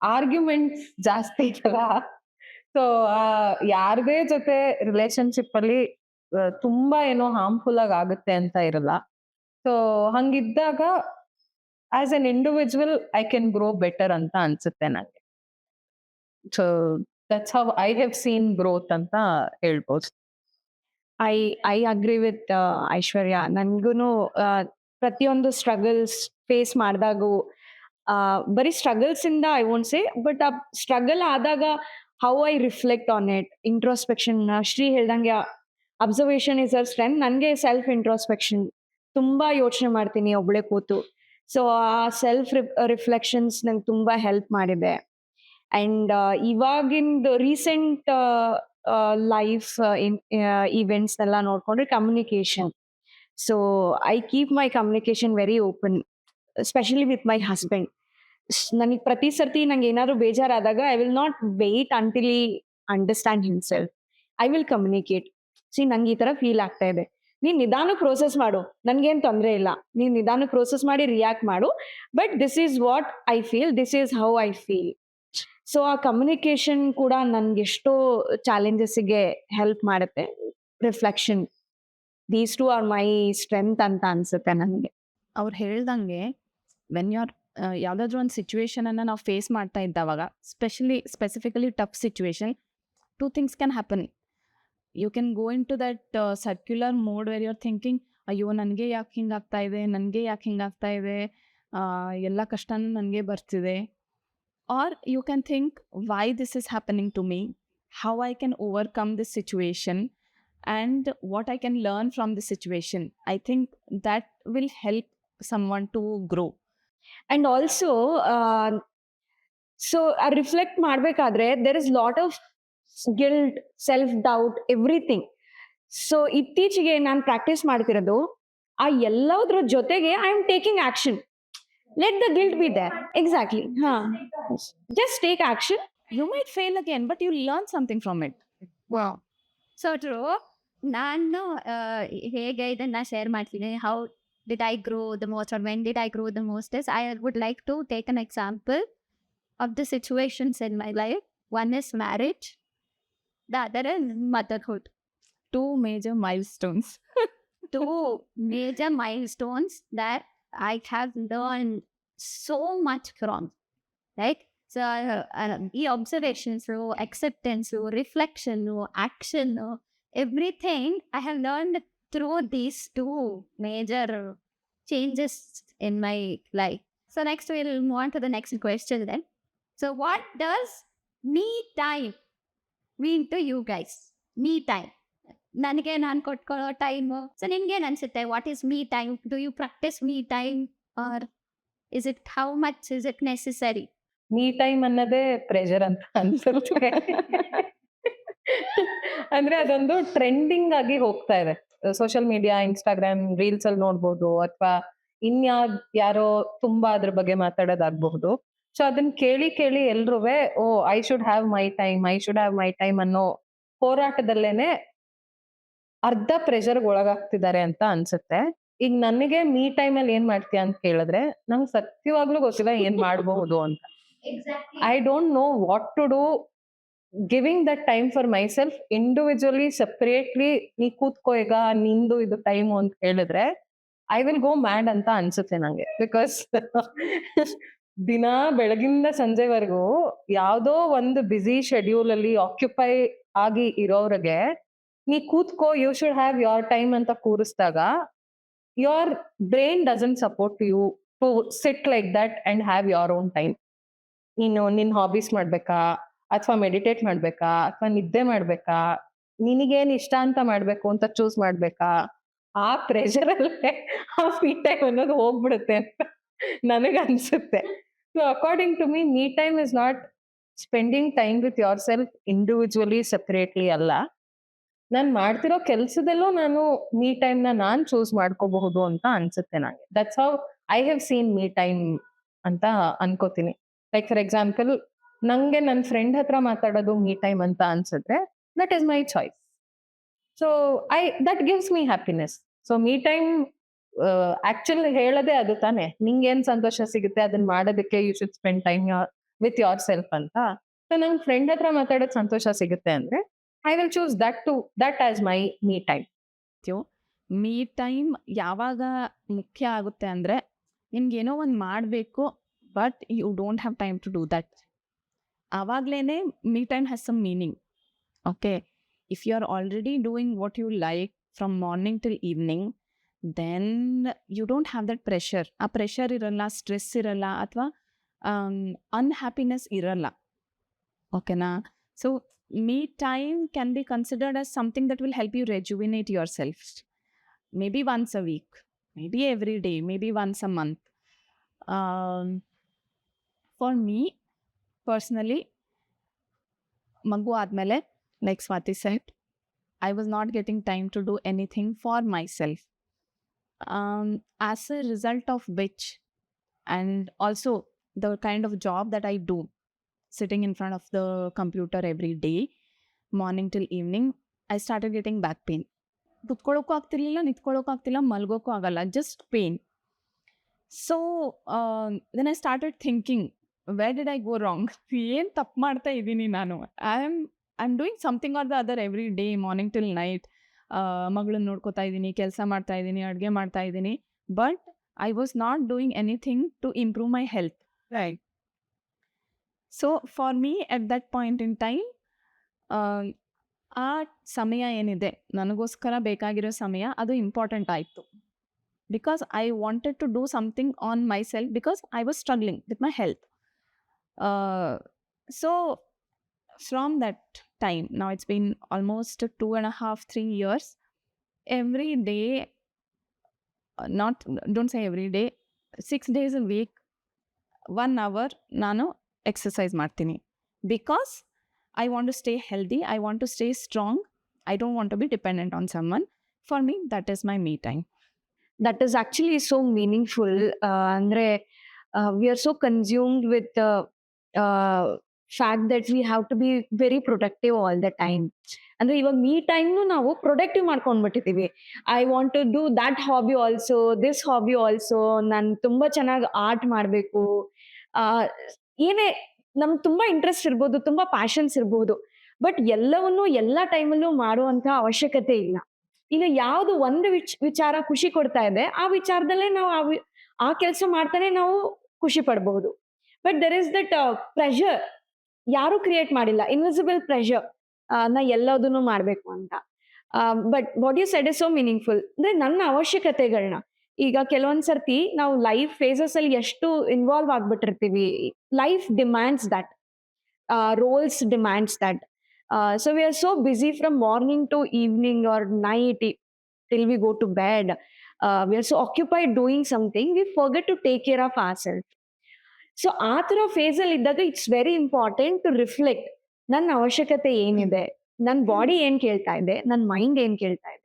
ಆರ್ಗ್ಯುಮೆಂಟ್ಸ್ ಜಾಸ್ತಿ ಇರಲ್ಲ. ಸೊ ಯಾರದೇ ಜೊತೆ ರಿಲೇಶನ್ಶಿಪ್ ಅಲ್ಲಿ ತುಂಬಾ ಏನೋ ಹಾರ್ಮ್ಫುಲ್ ಆಗುತ್ತೆ ಅಂತ ಇರಲ್ಲ. ಸೊ ಹಂಗಿದ್ದಾಗ as an individual I can grow better ಅಂತ ಅನ್ಸುತ್ತೆ ನಂಗೆ. So that's how I have seen growth ಅಂತ ಹೇಳ್ಬೋದು. I agree with Aishwarya. ನನ್ಗೂನು ಪ್ರತಿಯೊಂದು ಸ್ಟ್ರಗಲ್ಸ್ ಫೇಸ್ ಮಾಡಿದಾಗೂ ಬರೀ ಸ್ಟ್ರಗಲ್ಸ್ ಇಂದ ಐ ವೋಂಟ್ ಸೇ, ಬಟ್ ಆ ಸ್ಟ್ರಗಲ್ ಆದಾಗ how I reflect on it, introspection. Shri ಹೇಳ್ದಂಗೆ ಅಬ್ಸರ್ವೇಷನ್ ಇಸ್ ಅರ್ ಸ್ಟ್ರೆಂತ್. ನನಗೆ ಸೆಲ್ಫ್ ಇಂಟ್ರೋಸ್ಪೆಕ್ಷನ್ ತುಂಬಾ ಯೋಚನೆ ಮಾಡ್ತೀನಿ ಒಬ್ಳೆ ಕೂತು. ಸೊ ಆ ಸೆಲ್ಫ್ ರಿಫ್ಲೆಕ್ಷನ್ಸ್ ನಂಗೆ ತುಂಬಾ ಹೆಲ್ಪ್ ಮಾಡಿದೆ. ಅಂಡ್ ಇವಾಗಿಂದ ರೀಸೆಂಟ್ ಲೈಫ್ ಇವೆಂಟ್ಸ್ ಎಲ್ಲ ನೋಡ್ಕೊಂಡ್ರೆ communication. So I keep my communication very open, especially with my husband. ನನಗೆ ಪ್ರತಿ ಸರ್ತಿ ನಂಗೆ ಏನಾದ್ರು ಬೇಜಾರಾದಾಗ I will not wait until he understand himself. I will communicate. ನಂಗೆ ಈ ತರ ಫೀಲ್ ಆಗ್ತಾ ಇದೆ, ನೀನ್ ನಿಧಾನ ಪ್ರೋಸೆಸ್ ಮಾಡು, ನನ್ಗೇನ್ ತೊಂದರೆ ಇಲ್ಲ, ನೀನ್ ನಿಧಾನ ಪ್ರೋಸೆಸ್ ಮಾಡಿ ರಿಯಾಕ್ಟ್ ಮಾಡು, but this is what I feel, this is how I feel. So ಆ ಕಮ್ಯುನಿಕೇಶನ್ ಕೂಡ ನನ್ಗೆ ಎಷ್ಟೋ ಚಾಲೆಂಜಸ್ಗೆ ಹೆಲ್ಪ್ ಮಾಡುತ್ತೆ. Reflection, these two R my strength ಅಂತ ಅನ್ಸುತ್ತೆ ನನಗೆ. ಅವ್ರು ಹೇಳ್ದಂಗೆ ವೆನ್ ಯು ಆರ್ ಯಾವುದಾದ್ರೂ ಒಂದು ಸಿಚುವೇಶನನ್ನು ನಾವು ಫೇಸ್ ಮಾಡ್ತಾ ಇದ್ದಾವಾಗ, specifically tough situation, 2 things can happen. You can go into that circular mode where you are thinking, ಅಯ್ಯೋ ನನಗೆ ಯಾಕೆ ಹಿಂಗಾಗ್ತಾ ಇದೆ, ನನಗೆ ಯಾಕೆ ಹಿಂಗಾಗ್ತಾ ಇದೆ, ಎಲ್ಲ ಕಷ್ಟನೂ ನನಗೆ ಬರ್ತಿದೆ. Or you can think why this is happening to me, how I can overcome this situation and what I can learn from the situation. I think that will help someone to grow. And also so reflect ಮಾಡ್ಬೇಕಾದ್ರೆ there is lot of guilt, self doubt, everything. So ಇತ್ತೀಚೆಗೆ ನಾನು practice ಮಾಡ್ತಿರೋದು ಆ ಎಲ್ಲದ್ರ ಜೊತೆಗೆ I am taking action. Let the guilt be there. Exactly. Just take action. You might fail again, but you learn something from it. Wow. So true. ನಾನು ಹೇಗೆ ಇದನ್ನ share ಮಾಡ್ತೀನಿ, how did I grow the most or when did I grow the most is, I would like to take an example of the situations in my life. One is marriage, the other is motherhood. 2 major milestones. 2 major milestones that I have learned so much from, right? So the observations, acceptance, reflection, action, everything I have learned through these 2 major changes in my life. So next we'll move on to the next question then. So what does me time mean to you guys? Me time. ನನಗೆ ನಾನು ಕೊಟ್ಕೊಳ್ಳೋ time. So ನಿನ್ಗೇನು ಅನ್ಸುತ್ತೆ, what is me time? Do you practice me time or is it, how much is it necessary? Me time ಅನ್ನೋದೇ pressure ಅಂತ ಅನ್ಸುತ್ತೆ. ಅಂದ್ರೆ ಅದೊಂದು trending ಆಗಿ ಹೋಗ್ತಾ ಇದೆ. ಸೋಷಿಯಲ್ ಮೀಡಿಯಾ, ಇನ್ಸ್ಟಾಗ್ರಾಮ್ ರೀಲ್ಸ್ ಅಲ್ಲಿ ನೋಡ್ಬೋದು, ಅಥವಾ ಯಾರೋ ತುಂಬಾ ಅದ್ರ ಬಗ್ಗೆ ಮಾತಾಡೋದಾಗಬಹುದು. ಸೊ ಅದನ್ನ ಕೇಳಿ ಕೇಳಿ ಎಲ್ರುವೆ oh I should have my time, I should have my time ಅನ್ನೋ ಹೋರಾಟದಲ್ಲೇನೆ ಅರ್ಧ ಪ್ರೆಷರ್ಗೆ ಒಳಗಾಗ್ತಿದ್ದಾರೆ ಅಂತ ಅನ್ಸುತ್ತೆ. ಈಗ ನನಗೆ ಮೀ ಟೈಮ್ ಅಲ್ಲಿ ಏನ್ ಮಾಡ್ತೀಯ ಅಂತ ಕೇಳಿದ್ರೆ ನಂಗೆ ಸತ್ಯವಾಗ್ಲೂ ಗೊತ್ತಿಲ್ಲ ಏನ್ ಮಾಡಬಹುದು ಅಂತ. I don't know what to do. Giving that time for myself individually separately ನೀ ಕೂತ್ಕೋ ಈಗ ನಿಂದು ಇದು ಟೈಮು ಅಂತ ಹೇಳಿದ್ರೆ ಐ ವಿಲ್ ಗೋ ಮ್ಯಾಡ್ ಅಂತ ಅನ್ಸುತ್ತೆ ನಂಗೆ. ಬಿಕಾಸ್ ದಿನ ಬೆಳಗಿಂದ ಸಂಜೆವರೆಗೂ ಯಾವ್ದೋ ಒಂದು ಬ್ಯುಸಿ ಶೆಡ್ಯೂಲ್ ಅಲ್ಲಿ ಆಕ್ಯುಪೈ ಆಗಿ ಇರೋರಿಗೆ ನೀ ಕೂತ್ಕೋ you should have your time ಅಂತ ಕೂರಿಸಿದಾಗ your brain doesn't support you to sit like that and have your own time. ನೀನು ನಿನ್ ಹಾಬೀಸ್ ಮಾಡ್ಬೇಕಾ, ಅಥವಾ ಮೆಡಿಟೇಟ್ ಮಾಡ್ಬೇಕಾ, ಅಥವಾ ನಿದ್ದೆ ಮಾಡ್ಬೇಕಾ, ನಿನಗೇನ್ ಇಷ್ಟ ಅಂತ ಮಾಡ್ಬೇಕು ಅಂತ ಚೂಸ್ ಮಾಡ್ಬೇಕಾ, ಆ ಪ್ರೆಷರ್ ಅಲ್ಲೇ ಆ ಫ್ರೀ ಟೈಮ್ ಅನ್ನೋದು ಹೋಗ್ಬಿಡುತ್ತೆ ಅಂತ ನನಗ್ ಅನ್ಸುತ್ತೆ. So according to me time is not spending time with yourself individually separately ಅಲ್ಲ. ನಾನ್ ಮಾಡ್ತಿರೋ ಕೆಲ್ಸದಲ್ಲೂ ನಾನು ಮೀ ಟೈಮ್ ನಾನ್ ಚೂಸ್ ಮಾಡ್ಕೋಬಹುದು ಅಂತ ಅನ್ಸುತ್ತೆ ನಂಗೆ. That's how I have scene me time ಅಂತ ಅನ್ಕೋತೀನಿ. ಲೈಕ್ ಫಾರ್ ಎಕ್ಸಾಂಪಲ್, ನಂಗೆ ನನ್ನ ಫ್ರೆಂಡ್ ಹತ್ರ ಮಾತಾಡೋದು ಮೀ ಟೈಮ್ ಅಂತ ಅನ್ಸಿದ್ರೆ that is my choice. So that gives me happiness. So me time actually ಹೇಳೋದೇ ಅದು ತಾನೆ, ನಿಂಗೆ ಏನ್ ಸಂತೋಷ ಸಿಗುತ್ತೆ ಅದನ್ನ ಮಾಡೋದಕ್ಕೆ you should spend time with yourself ಅಂತ. ಸೊ ನಂಗೆ ಫ್ರೆಂಡ್ ಹತ್ರ ಮಾತಾಡೋದು ಸಂತೋಷ ಸಿಗುತ್ತೆ ಅಂದ್ರೆ I will choose that as my me time. Me time ಯಾವಾಗ ಮುಖ್ಯ ಆಗುತ್ತೆ ಅಂದರೆ ನಿಮ್ಗೇನೋ ಒಂದು ಮಾಡಬೇಕು but you don't have time to do that. ಆವಾಗಲೇ me time has some meaning. Okay, if you are already doing what you like from morning till evening, then you don't have that pressure. ಆ pressure ಇರಲ್ಲ, stress ಇರಲ್ಲ, ಅಥವಾ unhappiness ಇರಲ್ಲ. ಓಕೆನಾ? So me time can be considered as something that will help you rejuvenate yourself. Maybe once a week, maybe every day, maybe once a month. For me, personally, Magu admele, like Swati said, I was not getting time to do anything for myself. As a result of which, and also the kind of job that I do, sitting in front of the computer every day, morning till evening, I started getting back pain. ಕುತ್ಕೊಳ್ಳೋಕ್ಕೂ ಆಗ್ತಿರ್ಲಿಲ್ಲ, ನಿಂತ್ಕೊಳ್ಳೋಕ್ಕೂ ಆಗ್ತಿಲ್ಲ, ಮಲ್ಗೋಕ್ಕೂ ಆಗಲ್ಲ, just pain. So then I started thinking, where did I go wrong? ಏನು ತಪ್ಪು ಮಾಡ್ತಾ ಇದ್ದೀನಿ ನಾನು? I am doing something or the other every day, morning till night. ಮಗಳನ್ನ ನೋಡ್ಕೋತಾ ಇದ್ದೀನಿ, ಕೆಲಸ ಮಾಡ್ತಾ ಇದ್ದೀನಿ, ಅಡುಗೆ ಮಾಡ್ತಾ ಇದ್ದೀನಿ, but I was not doing anything to improve my health. Right. So for me at that point in time, ಆ ಸಮಯ ಏನಿದೆ ನನಗೋಸ್ಕರ ಬೇಕಾಗಿರೋ ಸಮಯ, ಅದು ಇಂಪಾರ್ಟೆಂಟ್ ಆಯಿತು. Because I wanted to do something on myself, because I was struggling with my health. So from that time, now it's been almost 2.5-3 years, every day, don't say every day, 6 days a week, 1 hour ನಾನು exercise ಮಾಡ್ತೀನಿ. Because I want to stay healthy, I want to stay strong, I don't want to be dependent on someone. For me that is my me time. That is actually so meaningful. Andre, we are so consumed with the fact that we have to be very productive all the time. ಅಂದ್ರೆ ಇವಾಗ me ಟೈಮ್ನು ನಾವು productive ಮಾಡ್ಕೊಂಡ್ಬಿಟ್ಟಿದ್ದೀವಿ. I want to do that hobby also, this hobby also. ನಾನು ತುಂಬಾ ಚೆನ್ನಾಗಿ art ಮಾಡಬೇಕು, ಏನೇ ನಮ್ಗೆ ತುಂಬಾ ಇಂಟ್ರೆಸ್ಟ್ ಇರ್ಬೋದು, ತುಂಬಾ ಪ್ಯಾಷನ್ಸ್ ಇರ್ಬೋದು, ಬಟ್ ಎಲ್ಲವನ್ನೂ ಎಲ್ಲ ಟೈಮಲ್ಲೂ ಮಾಡುವಂತ ಅವಶ್ಯಕತೆ ಇಲ್ಲ. ಈಗ ಯಾವ್ದು ಒಂದು ವಿಚಾರ ಖುಷಿ ಕೊಡ್ತಾ ಇದೆ, ಆ ವಿಚಾರದಲ್ಲೇ ನಾವು ಆ ಕೆಲಸ ಮಾಡ್ತಾನೆ ನಾವು ಖುಷಿ ಪಡಬಹುದು. But there is that pressure, ಯಾರು ಕ್ರಿಯೇಟ್ ಮಾಡಿಲ್ಲ, ಇನ್ವಿಸಿಬಲ್ ಪ್ರೆಷರ್, ನಾ ಎಲ್ಲದನ್ನು ಮಾಡ್ಬೇಕು ಅಂತ. But what you said is so meaningful. ಅಂದ್ರೆ ನನ್ನ ಅವಶ್ಯಕತೆಗಳನ್ನ, ಈಗ ಕೆಲವೊಂದ್ ಸರ್ತಿ ನಾವು ಲೈಫ್ ಫೇಸಸ್ ಅಲ್ಲಿ ಎಷ್ಟು ಇನ್ವಾಲ್ವ್ ಆಗ್ಬಿಟ್ಟಿರ್ತೀವಿ, life demands that, roles demands that. So we are so busy from morning to evening or night till we go to bed. We are so occupied doing something, we forget to take care of ourselves. So ಆ ಥರ ಫೇಸಲ್ಲಿ ಇದ್ದಾಗ it's very important to reflect. ನನ್ನ ಅವಶ್ಯಕತೆ ಏನಿದೆ, ನನ್ನ body ಏನ್ ಕೇಳ್ತಾ ಇದೆ, ನನ್ನ ಮೈಂಡ್ ಏನ್ ಕೇಳ್ತಾ ಇದೆ.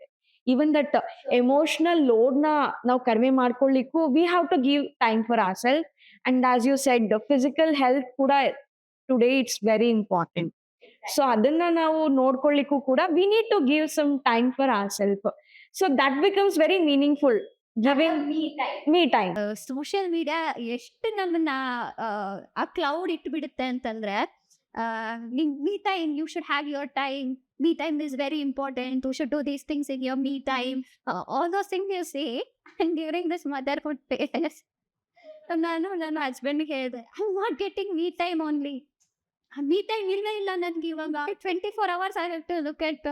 ಈವನ್ ದಟ್ ಎಮೋಷನಲ್ ಲೋಡ್ನ ನಾವು ಕಡಿಮೆ ಮಾಡ್ಕೊಳ್ಳಿಕ್ಕೂ we have to give time for ourself. And as you said, physical health ಕೂಡ today it's very important. So ಅದನ್ನ ನಾವು ನೋಡ್ಕೊಳ್ಳಿಕ್ಕೂ ಕೂಡ we need to give some time for ourself. So that becomes very meaningful. Me time. Social media ಎಷ್ಟು ನಮ್ಮನ್ನ ಆ cloud ಇಟ್ಬಿಡುತ್ತೆ ಅಂತಂದ್ರೆ, me time, you should have your time, me time is very important, you should do these things in your me time, all those things you say. And during this motherhood phase, ನಾನು ನನ್ನ ಹಸ್ಬೆಂಡ್ಗೆ ಹೇಳಿದೆ, I am not getting me time only. Me time ಇಲ್ಲ ನನಗೆ ಇವಾಗ 24 hours I have to look at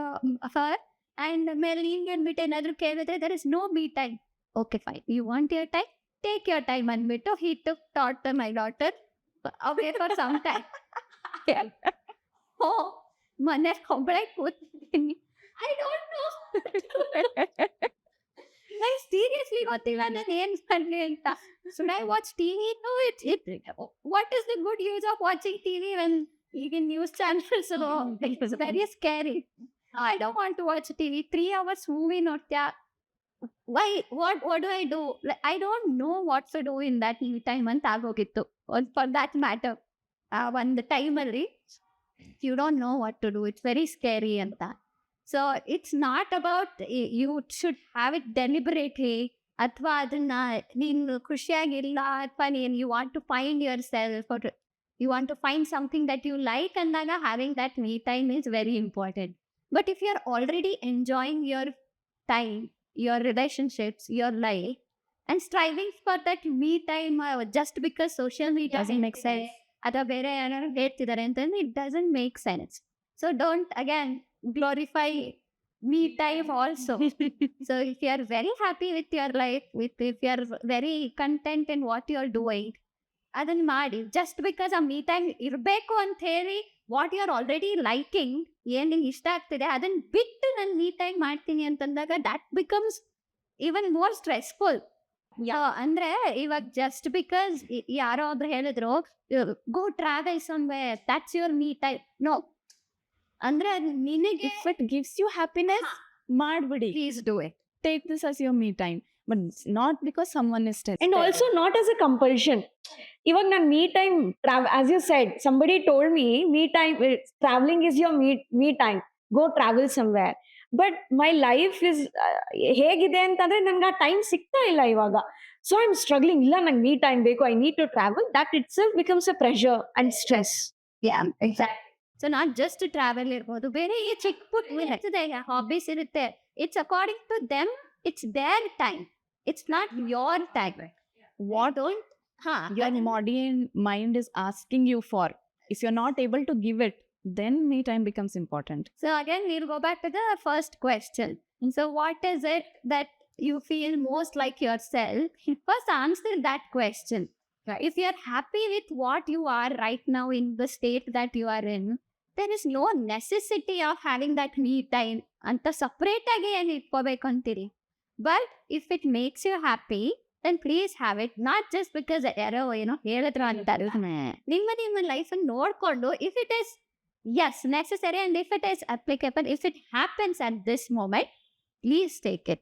her. And ಮೇಲೆ ಹಿಂಗೆ ಅಂದ್ಬಿಟ್ಟು ಏನಾದರೂ ಕೇಳಿದ್ರೆ there is no me time. Okay fine, you want your time, take your time ಅಂದ್ಬಿಟ್ಟು he took taught my daughter away for some time. ಮನೇಲಿ ಒಬ್ಬಳೆ ಕೂತಿದ್ದೀನಿ, I don't know. ನಂಗೆ ಸೀರಿಯಸ್ಲಿ ಗೊತ್ತಿಲ್ಲ ನಾನು ಏನ್ ಮಾಡಲಿ ಅಂತ. Should I watch TV? No, what is the good use of watching TV when ಈಗಿನ news channels it's very scary. I don't want to watch TV. 3 hours movie ನೋಡ್ತೀಯಾ? Why, what do I do? I don't know what to do in that time ಅಂತ ಆಗೋಗಿತ್ತು for that matter. ಒಂದು ಟೈಮಲ್ಲಿ you don't know what to do, it's very scary anta. So it's not about you should have it deliberately, athwa adanna neenu ಖುಷಿಯಾಗಿಲ್ಲ ಅಥವಾ you want to find yourself or you want to find something that you like, andaga having that me time is very important. But if you're already enjoying your time, your relationships, your life, and striving for that me time just because social media doesn't make sense, ಅಥವಾ ಬೇರೆ ಏನಾದ್ರು ಹೇಳ್ತಿದ್ದಾರೆ ಅಂತಂದ್ರೆ it doesn't make sense. So don't again glorify me time also. So if you are very happy with your life, if you are very content in what you are doing, ಅದನ್ನ ಮಾಡಿ. Just because ಆ me time ಇರಬೇಕು ಅಂತ ಹೇಳಿ what you are already liking, ಏನ್ ನಿಂಗೆ ಇಷ್ಟ ಆಗ್ತಿದೆ ಅದನ್ನ ಬಿಟ್ಟು ನಾನು ಮೀ ಟೈಮ್ ಮಾಡ್ತೀನಿ ಅಂತಂದಾಗ that becomes even more stressful. ಅಂದ್ರೆ ಇವಾಗ ಜಸ್ಟ್ ಬಿಕಾಸ್ ಯಾರೋ ಒಬ್ರು ಹೇಳಿದ್ರು go travel somewhere, that's your me time. No, ಅಂದ್ರೆ ನಿನಗೆ if it gives you happiness, ಮಾಡ್ಬಿಡಿ. Please do it. Take this as your me time, but not because someone is tested. And also not as a compulsion. Even nan me time, as you said, somebody told me me time, traveling is your me time. Go travel somewhere. But my life is ಹೇಗಿದೆ ಅಂತಂದ್ರೆ ನನ್ಗೆ ಆ time ಸಿಗ್ತಾ ಇಲ್ಲ ಇವಾಗ. So I am struggling. ಇಲ್ಲ ನಂಗೆ me time ಬೇಕು, I need to travel. That itself becomes a pressure and stress. So not just travel ಇರ್ಬೋದು, ಬೇರೆ ಈ ಚಿಕ್ಕ ಪುಟ್ಟ ಹಾಬೀಸ್ ಇರುತ್ತೆ. It's according to them, it's their time, it's not your time. What your body and mind is asking you for, if you're not able to give it, then me time becomes important. So again, we'll go back to the first question. So what is it that you feel most like yourself? First answer that question. Right. If you're happy with what you are right now in the state that you are in, there is no necessity of having that me time anta separate agi ಏನು ಇಟ್ಕೋಬೇಕು ಅಂತೀರಿ. But if it makes you happy, then please have it. Not just because ಯಾರೋ ಏನೋ ಹೇಳಿದ್ರು ಅಂತಾರೆ. ನಿಮ್ಮ ಲೈಫನ್ನು ನೋಡಿಕೊಂಡು if it is yes necessary and if it is applicable, if it happens at this moment, please take it.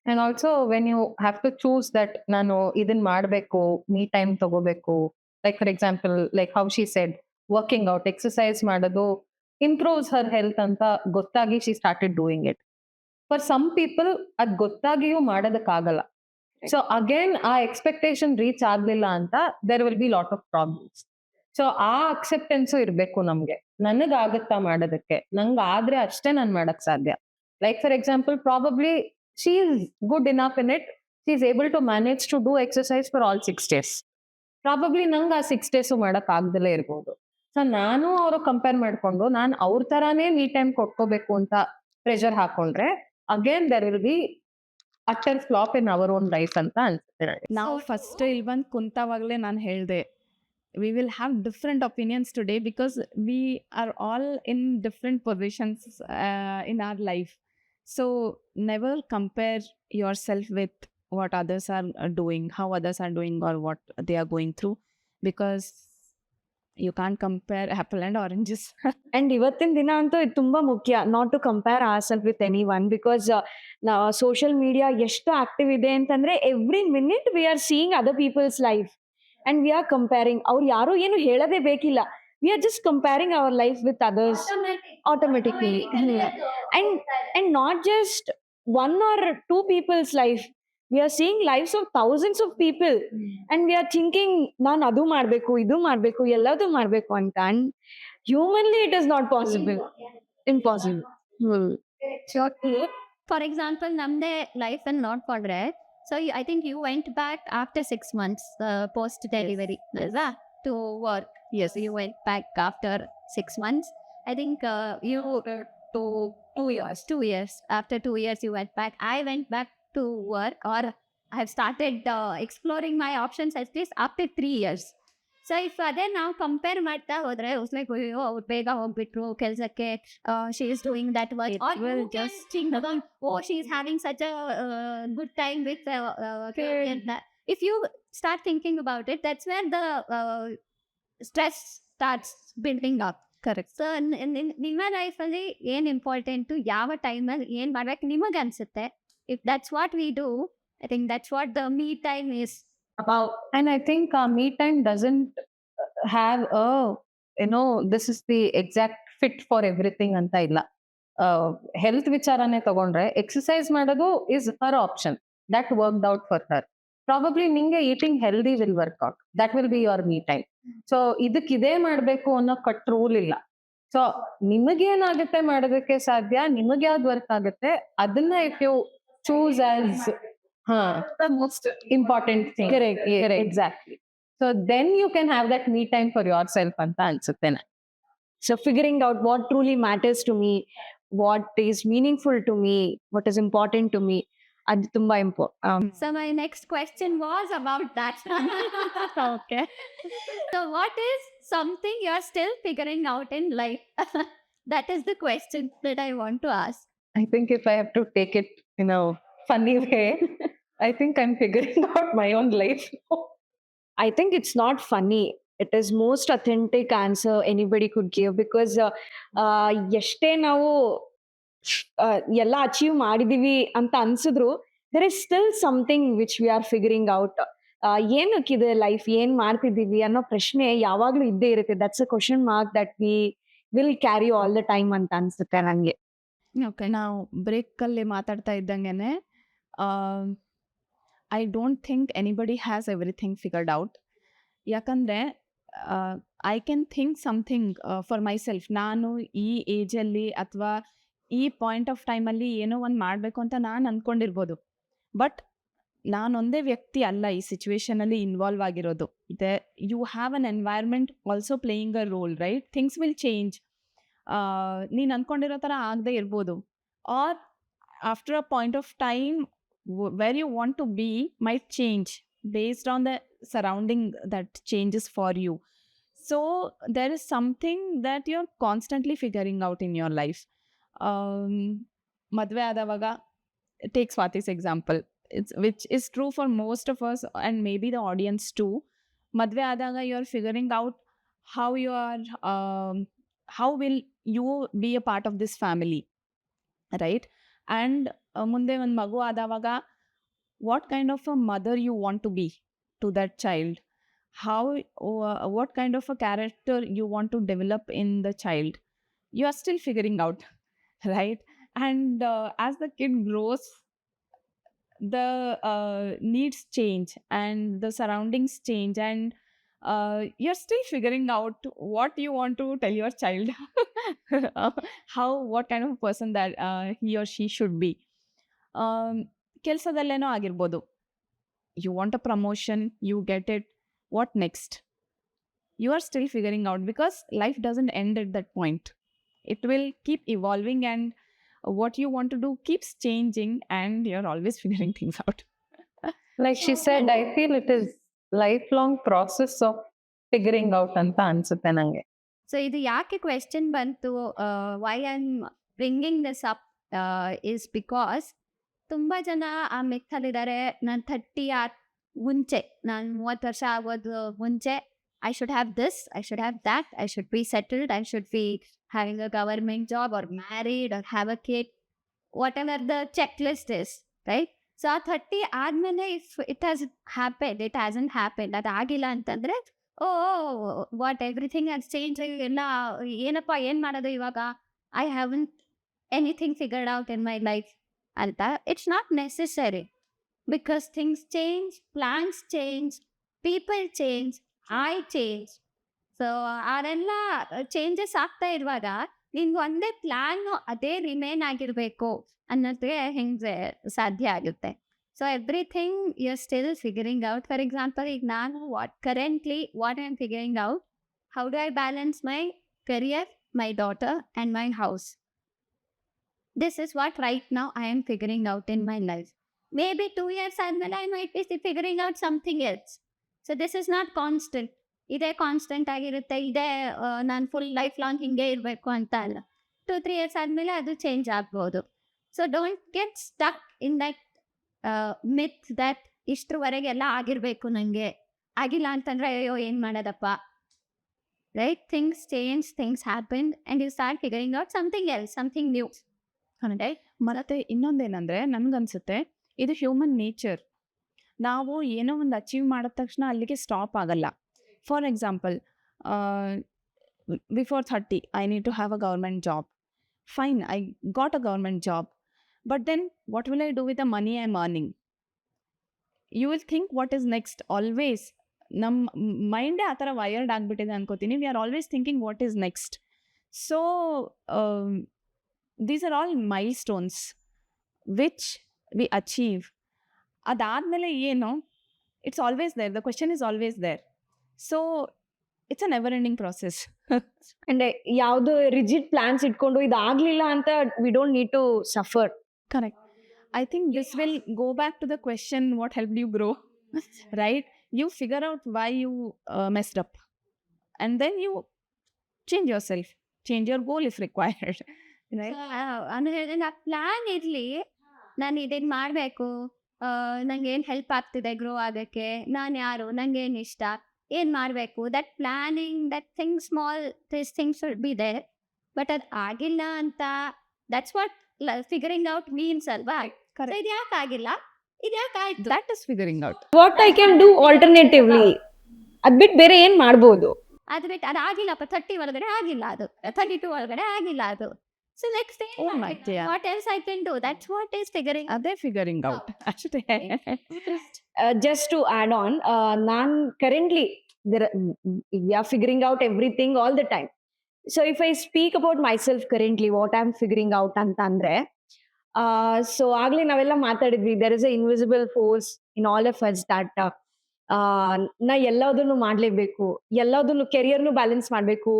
And also when you have to choose that ನಾನು ಇದನ್ನ ಮಾಡಬೇಕು, me time ತಗೋಬೇಕು, like for example, like how she said, working out, exercise ಮಾಡೋದು improves her health ಅಂತ ಗೊತ್ತಾಗಿ she started doing it. For some people ಅದ್ ಗೊತ್ತಾಗಿಯೂ ಮಾಡೋದಕ್ಕಾಗಲ್ಲ. ಸೊ ಅಗೇನ್ ಆ ಎಕ್ಸ್ಪೆಕ್ಟೇಷನ್ ರೀಚ್ ಆಗ್ಲಿಲ್ಲ ಅಂತ there will be lot of problems. So ಆ ಅಕ್ಸೆಪ್ಟೆನ್ಸು ಇರ್ಬೇಕು ನಮ್ಗೆ. ನನಗಾಗತ್ತಾ ಮಾಡೋದಕ್ಕೆ, ನಂಗಾದ್ರೆ ಅಷ್ಟೇ ನಾನು ಮಾಡಕ್ ಸಾಧ್ಯ. Like for example, probably she is good enough in it, she is able to manage to do exercise for all 6 days. Probably ನಂಗೆ ಆ 6 days ಮಾಡಕ್ ಆಗ್ದಲೇ ಇರ್ಬೋದು. ಸೊ ನಾನು ಅವರು ಕಂಪೇರ್ ಮಾಡ್ಕೊಂಡು ನಾನು ಅವ್ರ ತರಾನೇ ಮೀ ಟೈಮ್ ಕೊಟ್ಕೋಬೇಕು ಅಂತ ಪ್ರೆಷರ್ ಹಾಕೊಂಡ್ರೆ again there will be utter flop in our own life ಅಂತ ಅನ್ಸುತ್ತೆ. ನಾವು ಫಸ್ಟ್ ಇಲ್ಲಿ ಬಂದು ಕುಂತವಾಗಲೇ ನಾನು ಹೇಳಿದೆ, we will have different opinions today because we are all in different positions in our life. So never compare yourself with what others are doing, how others are doing or what they are going through. Because you can't compare apple and oranges. And ಇವತ್ತಿನ ದಿನ ಅಂತೂ ಇದು ತುಂಬಾ ಮುಖ್ಯ, not to compare our self with anyone, because social media ಎಷ್ಟು active ಇದೆ ಅಂತಂದ್ರೆ every minute we are seeing other people's life and we are comparing. ಅವ್ರು ಯಾರು ಏನು ಹೇಳೋದೇ ಬೇಕಿಲ್ಲ, we are just comparing our life with others automatically. And not just one or two people's life, we are seeing lives of thousands of people and we are thinking ನಾನು ಅದು ಮಾಡಬೇಕು ಇದು ಮಾಡಬೇಕು ಎಲ್ಲದೂ ಮಾಡಬೇಕು ಅಂತ. and humanly it is not possible, impossible. For example, ನಮ್ದೇ life ಅನ್ನು ನೋಡ್ಕೊಂಡ್ರೆ, so I think you went back after 6 months post delivery ಅಲ್ವಾ to work. Yes, you went back after 6 months. I think you to 2 years. 2 years. After 2 years, you went back. I went back to work, or I have started exploring my options at least after 3 years. So if ಅದೇ ನಾವು compare ಮಾಡ್ತಾ ಹೋದ್ರೆ like ಅಯ್ಯೋ ಅವ್ರು ಬೇಗ ಹೋಗ್ಬಿಟ್ರು ಕೆಲಸಕ್ಕೆ, she is doing that work, or just think oh she is having such a good time with ಅಂತ. If you start thinking about it, that's where the stress starts building up. Correct. So ನಿಮ್ಮ ಲೈಫಲ್ಲಿ ಏನು important, ಯಾವ ಟೈಮಲ್ಲಿ ಏನು ಮಾಡ್ಬೇಕು ನಿಮಗೆ ಅನಿಸುತ್ತೆ, if that's what we do, I think that's what the me time is about. And I think me time doesn't have a, this is the exact fit for everything anta illa. Health vicharane tagondre exercise ಮಾಡೋದು is her option, that worked out for her. Probably ninge eating healthy will work out, that will be your me time. So ಇದಕ್ಕೆ ಇದೇ ಮಾಡಬೇಕು ಅನ್ನೋ cut rule ಇಲ್ಲ. So ನಿಮಗೇನಾಗುತ್ತೆ ಮಾಡೋದಕ್ಕೆ ಸಾಧ್ಯ, ನಿಮಗೆ ಯಾವ್ದು ವರ್ಕ್ ಆಗುತ್ತೆ ಅದನ್ನ if you choose as the most important thing. Correct. Exactly. So then you can have that me time for yourself anta ansutte na. So figuring out what truly matters to me, what is meaningful to me, what is important to me, adu tumba important. So my next question was about that. Okay. So what is something you are still figuring out in life? That is the question that I want to ask. I think if I have to take it in a funny way, I think I'm figuring out my own life. I think it's not funny. It is most authentic answer anybody could give, because ಎಷ್ಟೇ ನಾವು ಎಲ್ಲ achieve ಮಾಡಿದೀವಿ ಅಂತ ಅನ್ಸಿದ್ರು, there is still something which we are figuring out. ಏನಕ್ಕಿದೆ life, ಏನ್ ಮಾಡ್ತಿದ್ದೀವಿ ಅನ್ನೋ ಪ್ರಶ್ನೆ ಯಾವಾಗ್ಲೂ ಇದ್ದೇ ಇರುತ್ತೆ. That's a question mark that we will carry all the time ಅಂತ ಅನ್ಸುತ್ತೆ ನನಗೆ. ಓಕೆ, ನಾವು ಬ್ರೇಕಲ್ಲಿ ಮಾತಾಡ್ತಾ ಇದ್ದಂಗೆನೆ I don't think anybody has everything figured out. ಯಾಕಂದರೆ I can think something for myself. ನಾನು ಈ ಏಜಲ್ಲಿ ಅಥವಾ ಈ ಪಾಯಿಂಟ್ ಆಫ್ ಟೈಮಲ್ಲಿ ಏನೋ ಒಂದು ಮಾಡಬೇಕು ಅಂತ ನಾನು ಅಂದ್ಕೊಂಡಿರ್ಬೋದು, ಬಟ್ ನಾನೊಂದೇ ವ್ಯಕ್ತಿ ಅಲ್ಲ ಈ ಸಿಚುವೇಶನಲ್ಲಿ ಇನ್ವಾಲ್ವ್ ಆಗಿರೋದು. You have an environment also playing a role, right? Things will change. ನೀನು ಅಂದ್ಕೊಂಡಿರೋ ಥರ ಆಗದೆ ಇರ್ಬೋದು, or after a point of time where you want to be might change based on the surrounding that changes for you. So there is something that you're constantly figuring out in your life. Madhve adavaga, take Swati's example, which is true for most of us and maybe the audience too. Madhve adaga you're figuring out how you are, how will you be a part of this family, right? And ಮುಂದೆ ಒಂದು ಮಗು ಆದವಾಗ what kind of a mother you want to be to that child, what kind of a character you want to develop in the child, you are still figuring out, right? And as the kid grows, the needs change and the surroundings change, and you're still figuring out what you want to tell your child, what kind of person that he or she should be. ಕೆಲಸದಲ್ಲೇನೋ ಆಗಿರ್ಬೋದು, you want a promotion, you get it, what next? You are still figuring out, because life doesn't end at that point. It will keep evolving and what you want to do keeps changing, and you're always figuring things out. Like she said, I feel it is lifelong process of figuring out anta ansutte nange. So ಇದು ಯಾಕೆ question ಬಂತು, why I am bringing this up is because ತುಂಬ ಜನ ಆ ಮಿಥಲ್ಲಿದ್ದಾರೆ. ನಾನು 30 ಮುಂಚೆ, ನಾನು 30 ವರ್ಷ ಆಗೋದು ಮುಂಚೆ I should have this, I should have that, I should be settled, I should be having a government job or married or have a kid, whatever the checklist is, right? So ಆ 30 ಆದ್ಮೇಲೆ if it has happened, it hasn't happened, ಅದು ಆಗಿಲ್ಲ ಅಂತಂದ್ರೆ oh what everything has change, ಎಲ್ಲ ಏನಪ್ಪ ಏನು ಮಾಡೋದು ಇವಾಗ, I haven't anything figured out in my life ಅಂತ. It's not necessary, because things change, plans change, people change, I change. So ಅವರೆಲ್ಲ ಚೇಂಜಸ್ ಆಗ್ತಾ ಇರುವಾಗ ನಿನ್ಗೆ ಒಂದೇ ಪ್ಲಾನ್ ಅದೇ ರಿಮೇನ್ ಆಗಿರಬೇಕು ಅನ್ನೋದೇ ಹೆಂಗೆ ಸಾಧ್ಯ ಆಗುತ್ತೆ. So everything you are still figuring out. For example, ಈಗ ನಾನು currently what I am figuring out, how do I balance my career, my daughter and my house. This is what right now I am figuring out in my life. Maybe 2 years ಆದ್ಮೇಲೆ I might be figuring out something else. So this is not constant. ಇದೇ constant ಆಗಿರುತ್ತೆ, ಇದೇ ನಾನು full life long ಹಿಂಗೆ ಇರಬೇಕು ಅಂತ ಅಲ್ಲ. 2-3 years ಆದಮೇಲೆ ಅದು ಚೇಂಜ್ ಆಗ್ಬೋದು. So don't get stuck in that myth that ಇಷ್ಟರವರೆಗೆಲ್ಲ ಆಗಿರಬೇಕು, ನನಗೆ ಆಗಿಲ್ಲ ಅಂತಂದರೆ ಅಯ್ಯೋ ಏನು ಮಾಡೋದಪ್ಪ, right? Things change, things happen and you start figuring out something else, something new. ಮತ್ತೆ ಇನ್ನೊಂದೇನಂದರೆ ನನಗನ್ಸುತ್ತೆ ಇದು ಹ್ಯೂಮನ್ ನೇಚರ್. ನಾವು ಏನೋ ಒಂದು ಅಚೀವ್ ಮಾಡಿದ ತಕ್ಷಣ ಅಲ್ಲಿಗೆ ಸ್ಟಾಪ್ ಆಗಲ್ಲ. For example, before 30 I need to have a government job. Fine, I got a government job. But then what will I do with the money I'm earning? You will think what is next always. ನಮ್ಮ ಮೈಂಡೇ ಆ ಥರ weird ಆಗಿಬಿಟ್ಟಿದೆ ಅನ್ಕೋತೀನಿ. We are always thinking what is next. So these are all milestones which we achieve. ಅದಾದಮೇಲೆ ಏನು, it's always there, the question is always there. So it's a never ending process. ಅಂದ್ರೆ ಯಾವ್ದು rigid plans ಇಟ್ಕೊಂಡು ಇದಾಗ್ಲಿಲ್ಲ ಅಂತ we don't need to suffer. Correct. I think this will go back to the question, what helped you grow, right? You figure out why you messed up, and then you change yourself, change your goal if required, right? ಅಂದ್ರೆ plan ಇರಲಿ, ನಾನು ಇದನ್ನು ಮಾಡಬೇಕು, ನಂಗೆ ಏನು help ಆಗ್ತಿದೆ grow ಆಗೋಕ್ಕೆ, ನಾನು ಯಾರು, ನಂಗೆ ಏನು ಇಷ್ಟ, ಏನು ಮಾಡಬೇಕು, that planning, that thing, small things should be there. But ಅದು ಆಗಿಲ್ಲ ಅಂತ, that's what figuring out means ಅಲ್ವಾ? ಇದು ಯಾಕೆ ಆಗಿಲ್ಲ, ಇದು ಯಾಕೆ ಆಯ್ತು, That is figuring out. What I can do alternatively, ಅದ್ ಬಿಟ್ಟು ಬೇರೆ ಏನ್ ಮಾಡ್ಬೋದು? ಅದು ಬಿಟ್ಟು ಅದು ಆಗಿಲ್ಲಪ್ಪ, 30 ಒಳಗಡೆ ಆಗಿಲ್ಲ, ಅದು 32 ಒಳಗಡೆ ಆಗಿಲ್ಲ, ಅದು so next Oh my dear. What else I can do, that's what is figuring. ಅದೇ figuring out actually. Just to add on, ನಾನು currently we are figuring out everything all the time. So if I speak about myself currently, what I'm figuring out ಅಂತಂದ್ರೆ, so ಆಗ್ಲೇ ನಾವೆಲ್ಲ ಮಾತಾಡಿದ್ವಿ, there is a invisible force in all of us that ನಾ ಎಲ್ಲದನ್ನು ಮಾಡ್ಲೇಬೇಕು, ಎಲ್ಲದನ್ನು ಕೆರಿಯರ್ನು balance ಮಾಡಬೇಕು,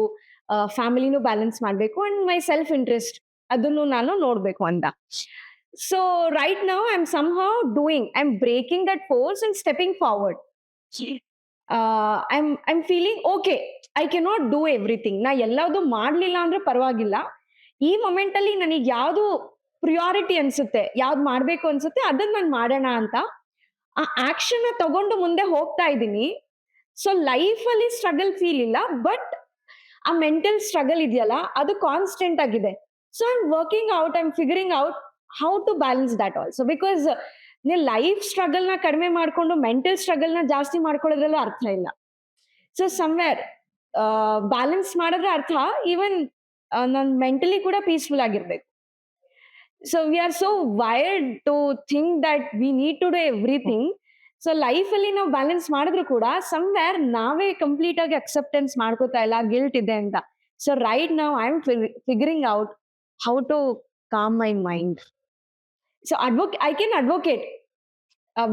ಫ್ಯಾಮಿಲಿನೂ balance ಮಾಡಬೇಕು, ಅಂಡ್ ಮೈ ಸೆಲ್ಫ್ ಇಂಟ್ರೆಸ್ಟ್ ಅದನ್ನು ನಾನು ನೋಡ್ಬೇಕು ಅಂತ. So right now I am somehow doing, I'm breaking that force and stepping forward. I'm feeling okay, I cannot do everything. ನಾ ಎಲ್ಲಾವುದು ಮಾಡ್ಲಿಲ್ಲ ಅಂದ್ರೆ ಪರವಾಗಿಲ್ಲ, ಈ ಮೊಮೆಂಟ್ ಅಲ್ಲಿ ನನಗೆ ಯಾವ್ದು ಪ್ರಿಯಾರಿಟಿ ಅನ್ಸುತ್ತೆ, ಯಾವ್ದು ಮಾಡ್ಬೇಕು ಅನ್ಸುತ್ತೆ ಅದನ್ನ ನಾನು ಮಾಡೋಣ ಅಂತ ಆ ಆಕ್ಷನ್ ತಗೊಂಡು ಮುಂದೆ ಹೋಗ್ತಾ ಇದ್ದೀನಿ. ಸೊ ಲೈಫ್ ಅಲ್ಲಿ ಸ್ಟ್ರಗಲ್ ಫೀಲ್ ಇಲ್ಲ, ಬಟ್ ಆ ಮೆಂಟಲ್ ಸ್ಟ್ರಗಲ್ ಇದೆಯಲ್ಲ ಅದು ಕಾನ್ಸ್ಟೆಂಟ್ ಆಗಿದೆ. So I am working out, I am figuring out how to balance that also. Because ನೀವು ಲೈಫ್ ಸ್ಟ್ರಗಲ್ ನ ಕಡಿಮೆ ಮಾಡ್ಕೊಂಡು ಮೆಂಟಲ್ ಸ್ಟ್ರಗಲ್ ನ ಜಾಸ್ತಿ ಮಾಡ್ಕೊಳ್ಳೋದ್ರಲ್ಲೂ ಅರ್ಥ ಇಲ್ಲ. ಸೊ ಸಮ್ವೇರ್ ಬ್ಯಾಲೆನ್ಸ್ ಮಾಡಿದ್ರೆ ಅರ್ಥ, ಈವನ್ ನಾನು ಮೆಂಟಲಿ ಕೂಡ ಪೀಸ್ಫುಲ್ ಆಗಿರ್ಬೇಕು. So we are so wired to think that we need to do everything. So life ಅಲ್ಲಿ ನಾವು ಬ್ಯಾಲೆನ್ಸ್ ಮಾಡಿದ್ರು ಕೂಡ ಸಮ್ವೇರ್ ನಾವೇ ಕಂಪ್ಲೀಟ್ ಆಗಿ ಅಕ್ಸೆಪ್ಟೆನ್ಸ್ ಮಾಡ್ಕೋತಾ ಇಲ್ಲ, ಗಿಲ್ಟ್ ಇದೆ ಅಂತ. So right now I am figuring out how to calm my mind. So I can advocate,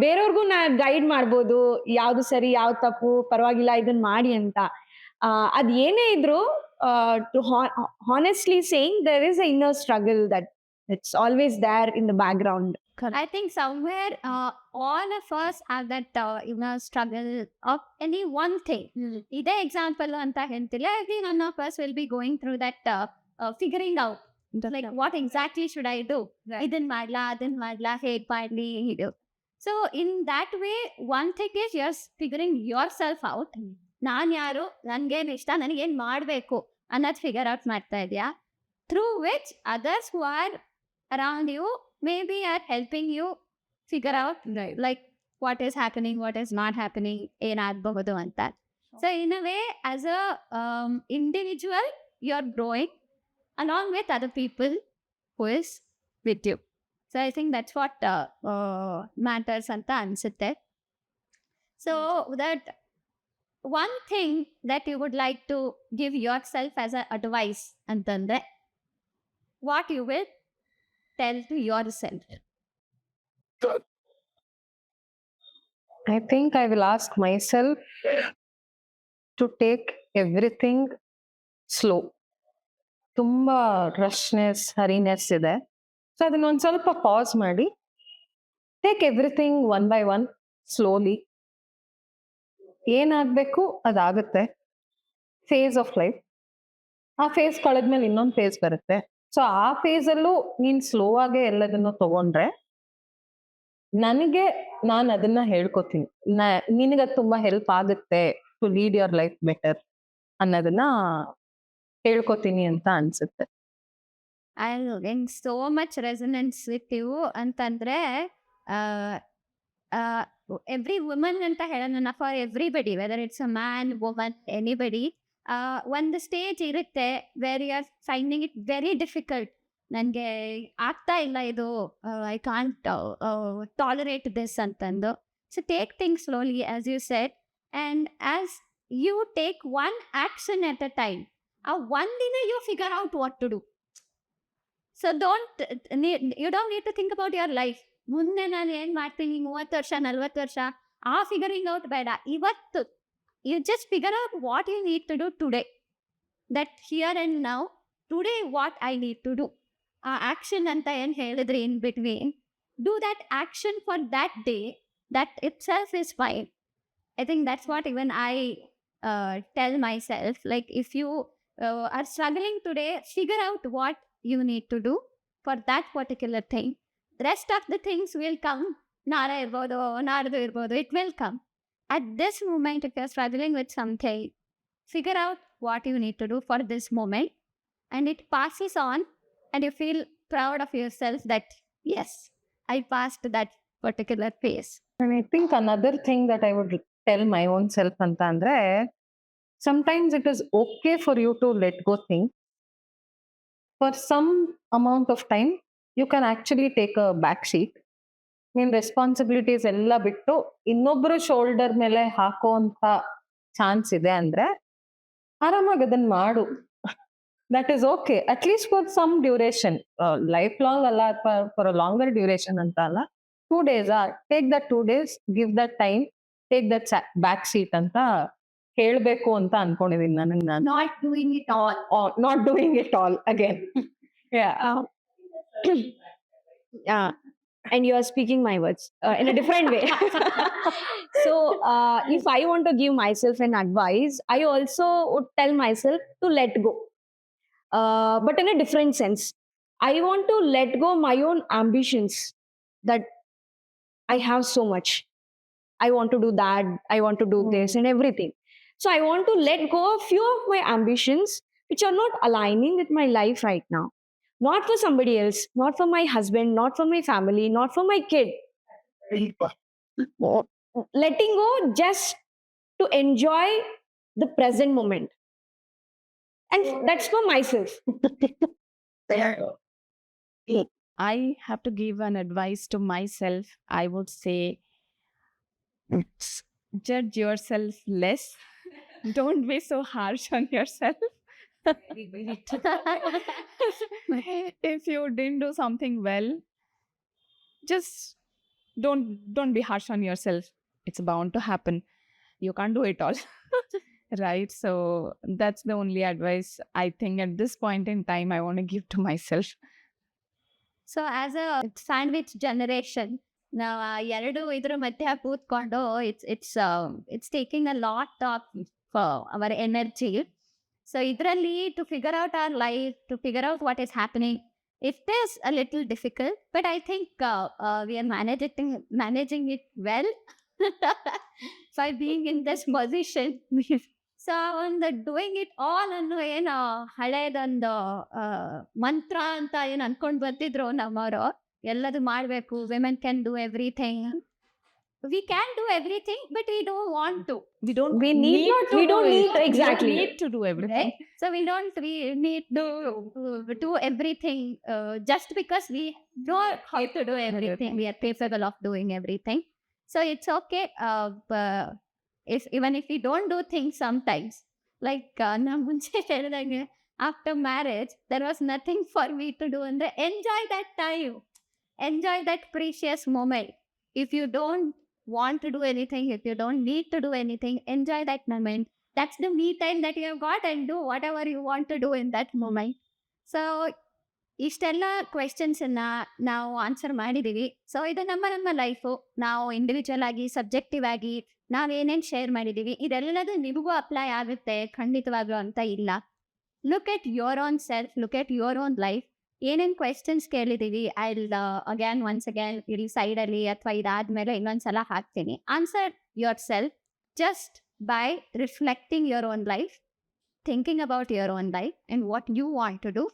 ಬೇರೆಯವ್ರಿಗೂ ನಾ ಗೈಡ್ ಮಾಡ್ಬೋದು, ಯಾವ್ದು ಸರಿ ಯಾವ್ದು ತಪ್ಪು, ಪರವಾಗಿಲ್ಲ ಇದನ್ನ ಮಾಡಿ ಅಂತ. ಅದ್ ಏನೇ ಇದ್ರು, to honestly saying there is a inner struggle that it's always there in the background. I think somewhere all of us have that inner struggle of any one thing. ಇದೇ ಎಕ್ಸಾಂಪಲ್ ಅಂತ ಹೇಳ್ತಿಲ್ಲ, every one of us will be going through that figuring out, like what exactly should I do, ಇದನ್ ಮಾಡ್ಲಾ ಅದನ್ ಮಾಡ್ಲಾ, ಹೇಗ್ ಮಾಡ್ಲಿ ಇದು. So in that way, one thing is you're figuring yourself out, ನಾನು ಯಾರು, ನನ್ಗೇನು ಇಷ್ಟ, ನನಗೇನು ಮಾಡಬೇಕು ಅನ್ನೋದು ಫಿಗರ್ ಔಟ್ ಮಾಡ್ತಾ ಇದೆಯಾ, through which others who are around you maybe are helping you figure out like what is happening, what is not happening, ಏನಾಗಬಹುದು ಅಂತ. So in a way as a individual you are growing along with other people who is with you. So I think that's what matters ಅಂತ ಅನಿಸುತ್ತೆ. So that one thing that you would like to give yourself as an advice ಅಂತಂದ್ರೆ what you will tell to yourself? I think I will ask myself to take everything slow. ತುಂಬಾ ರಶ್ನೆಸ್, ಹರಿನೆಸ್ ಇದೆ. So ಅದನ್ನ ಒಂದು ಸ್ವಲ್ಪ pass ಮಾಡಿ, take everything one by one slowly. ಏನಾಗಬೇಕು ಅದಾಗುತ್ತೆ. Face of life, ಆ face ಕಳೆದ್ಮೇಲೆ ಇನ್ನೊಂದು ಫೇಸ್ ಬರುತ್ತೆ. ಸೊ ಆ ಫೇಸಲ್ಲೂ ನೀನು ಸ್ಲೋ ಆಗೇ ಎಲ್ಲದನ್ನು ತಗೊಂಡ್ರೆ, ನಾನು ಅದನ್ನ ಹೇಳ್ಕೊತೀನಿ, ನಿನಗದು ತುಂಬಾ ಹೆಲ್ಪ್ ಆಗುತ್ತೆ to lead your life better ಅನ್ನೋದನ್ನ ಹೇಳ್ಕೊತೀನಿ ಅಂತ ಅನ್ಸುತ್ತೆ. I in so much resonance with you ಅಂತಂದ್ರೆ ಎವ್ರಿ ವುಮನ್ ಅಂತ ಹೇಳೋಣ, for everybody, whether it's a man, woman, anybody, ಒಂದು ಸ್ಟೇಜ್ ಇರುತ್ತೆ where you are finding it very difficult. ನನಗೆ ಆಗ್ತಾ ಇಲ್ಲ ಇದು, ಐ ಕಾಂಟ್ ಟಾಲರೇಟ್ ದಿಸ್ ಅಂತಂದು. So take things slowly as you said, and as you take one action at a time, ಆ ಒಂದಿನ you figure out what to do. So you don't need to think about your life. ಮುಂದೆ ನಾನು ಏನು ಮಾಡ್ತೀನಿ 30 ವರ್ಷ 40 ವರ್ಷ, ಆ figuring out ಬೇಡ. ಇವತ್ತು you just figure out what you need to do today, that here and now, today what I need to do. ಆ ಆ್ಯಕ್ಷನ್ ಅಂತ ಏನು ಹೇಳಿದ್ರಿ in between, do that action for that day, that itself is fine. I think that's what even I tell myself. Like if you are struggling today, figure out what you need to do for that particular thing. The rest of the things will come. Nara irbodu, naradu irbodu, it will come. At this moment, if you're struggling with something, figure out what you need to do for this moment, and it passes on, and you feel proud of yourself that, yes, I passed that particular phase. And I think another thing that I would tell my own self ಅಂತ ಅಂದ್ರೆ, sometimes it is okay for you to let go things. For some amount of time, you can actually take a back seat. ನಿನ್ responsibilities ಎಲ್ಲ ಬಿಟ್ಟು ಇನ್ನೊಬ್ರು shoulder ಮೇಲೆ ಹಾಕೋ ಅಂತ chance ಇದೆ ಅಂದ್ರೆ, ಆರಾಮಾಗಿ ಅದನ್ನ ಮಾಡು. That is okay, at least for some duration. Life long ಅಲ್ಲ, ಫಾರ್ ಅ ಲಾಂಗರ್ ಡ್ಯೂರೇಷನ್ ಅಂತ ಅಲ್ಲ. 2 days, take that 2 days, give that time, take that back seat ಅಂತ ಹೇಳ್ಬೇಕು ಅಂತ ಅನ್ಕೊಂಡಿದೀನಿ ನನಗೆ ನಾನು. Not doing it all. Not doing it all again. And you are speaking my words in a different way. So if I want to give myself an advice, I also would tell myself to let go, but in a different sense. I want to let go my own ambitions, that I have so much, I want to do that, I want to do this and everything. So I want to let go of few of my ambitions which are not aligning with my life right now. Not for somebody else, not for my husband, not for my family, not for my kid. Letting go just to enjoy the present moment. And that's for myself. I have to give an advice to myself. I would say, judge yourself less. Don't be so harsh on yourself. If you didn't do something well, just don't be harsh on yourself. It's bound to happen. You can't do it all. Right? So that's the only advice I think at this point in time I want to give to myself. So as a sandwich generation, ನಾವು ಎರಡು ಇದ್ರ ಮಧ್ಯ ಕೂತ್ಕೊಂಡು it's taking a lot of our energy. So ಇದರಲ್ಲಿ to figure out our life, to figure out what is happening, it is a little difficult, but I think we are managing it well. by being in this position. So ಒಂದು doing it all ಅನ್ನೋ ಏನು ಹಳೇದೊಂದು ಮಂತ್ರ ಅಂತ ಏನು ಅನ್ಕೊಂಡ್ ಬರ್ತಿದ್ರು ನಮ್ಮವರು, ಎಲ್ಲದು ಮಾಡಬೇಕು, women can do everything. We can do everything but we don't want to. We don't We need not, we don't need, exactly. We don't need to do everything. So we need to do everything just because we know how to do everything. We are capable of doing everything. So it's okay even if we don't do things sometimes. Like na munche ಹೇಳಿದಂಗೆ after marriage there was nothing for me to do, and enjoy that time, enjoy that precious moment. If you don't want to do anything, if you don't need to do anything, enjoy that moment. That's the me time that you have got, and do whatever you want to do in that moment. So ಇಷ್ಟೆಲ್ಲ ಕ್ವೆಶನ್ಸನ್ನು ನಾವು answer ಮಾಡಿದ್ದೀವಿ. So ಇದು ನಮ್ಮ life. ನಾವು individual ಆಗಿ, subjective ಆಗಿ ನಾವೇನೇನು share ಮಾಡಿದ್ದೀವಿ ಇದೆಲ್ಲದು ನಿಮಗೂ ಅಪ್ಲೈ ಆಗುತ್ತೆ ಖಂಡಿತವಾಗ್ಲೂ ಅಂತ ಇಲ್ಲ. Look at your own self, look at your own life. ಏನೇನು ಕ್ವೆಶನ್ಸ್ ಕೇಳಿದ್ದೀವಿ ಒನ್ಸ್ ಅಗೇನ್ ಇಲ್ಲಿ ಸೈಡಲ್ಲಿ ಅಥವಾ ಇದಾದ್ಮೇಲೆ ಇನ್ನೊಂದ್ಸಲ ಹಾಕ್ತೀನಿ. Answer yourself just by reflecting your own life, thinking about your own life and what you want to do.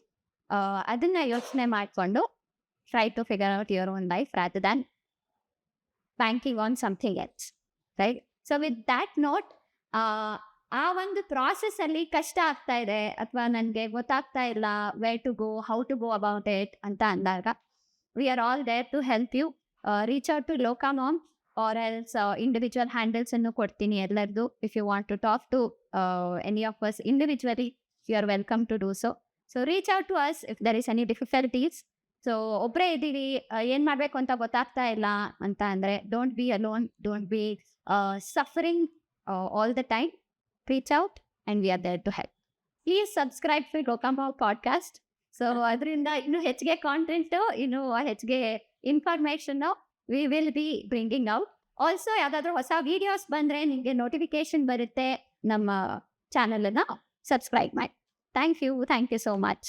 ಅದನ್ನ ಯೋಚನೆ ಮಾಡಿಕೊಂಡು try to figure out your own life rather than banking on something else, right? So with that note, ಆ ಒಂದು ಪ್ರಾಸೆಸ್ಸಲ್ಲಿ ಕಷ್ಟ ಆಗ್ತಾ ಇದೆ ಅಥವಾ ನನಗೆ ಗೊತ್ತಾಗ್ತಾ ಇಲ್ಲ where to go, how to go about it ಅಂತ ಅಂದಾಗ we are all there to help you. Reach out to Loka Mom or else individual ಹ್ಯಾಂಡಲ್ಸನ್ನು ಕೊಡ್ತೀನಿ ಎಲ್ಲರದು. If you want to talk to any of us individually, you are welcome to do so. So reach out to us if there is any difficulties. So ಒಬ್ಬರೇ ಇದ್ದೀವಿ, ಏನು ಮಾಡಬೇಕು ಅಂತ ಗೊತ್ತಾಗ್ತಾ ಇಲ್ಲ ಅಂತ ಅಂದರೆ don't B alone, don't be suffering all the time. Reach out and we are there to help. Please subscribe to Loka Mom podcast. So ಅದರಿಂದ ಇನ್ನೂ ಹೆಚ್ಚಿಗೆ ಕಾಂಟೆಂಟು, ಇನ್ನೂ ಹೆಚ್ಚಿಗೆ information we will be bringing out. Also ಯಾವುದಾದ್ರೂ ಹೊಸ videos ಬಂದರೆ ನಿಮಗೆ notification ಬರುತ್ತೆ. ನಮ್ಮ ಚಾನಲನ್ನು ಸಬ್ಸ್ಕ್ರೈಬ್ ಮಾಡಿ. Thank you so much.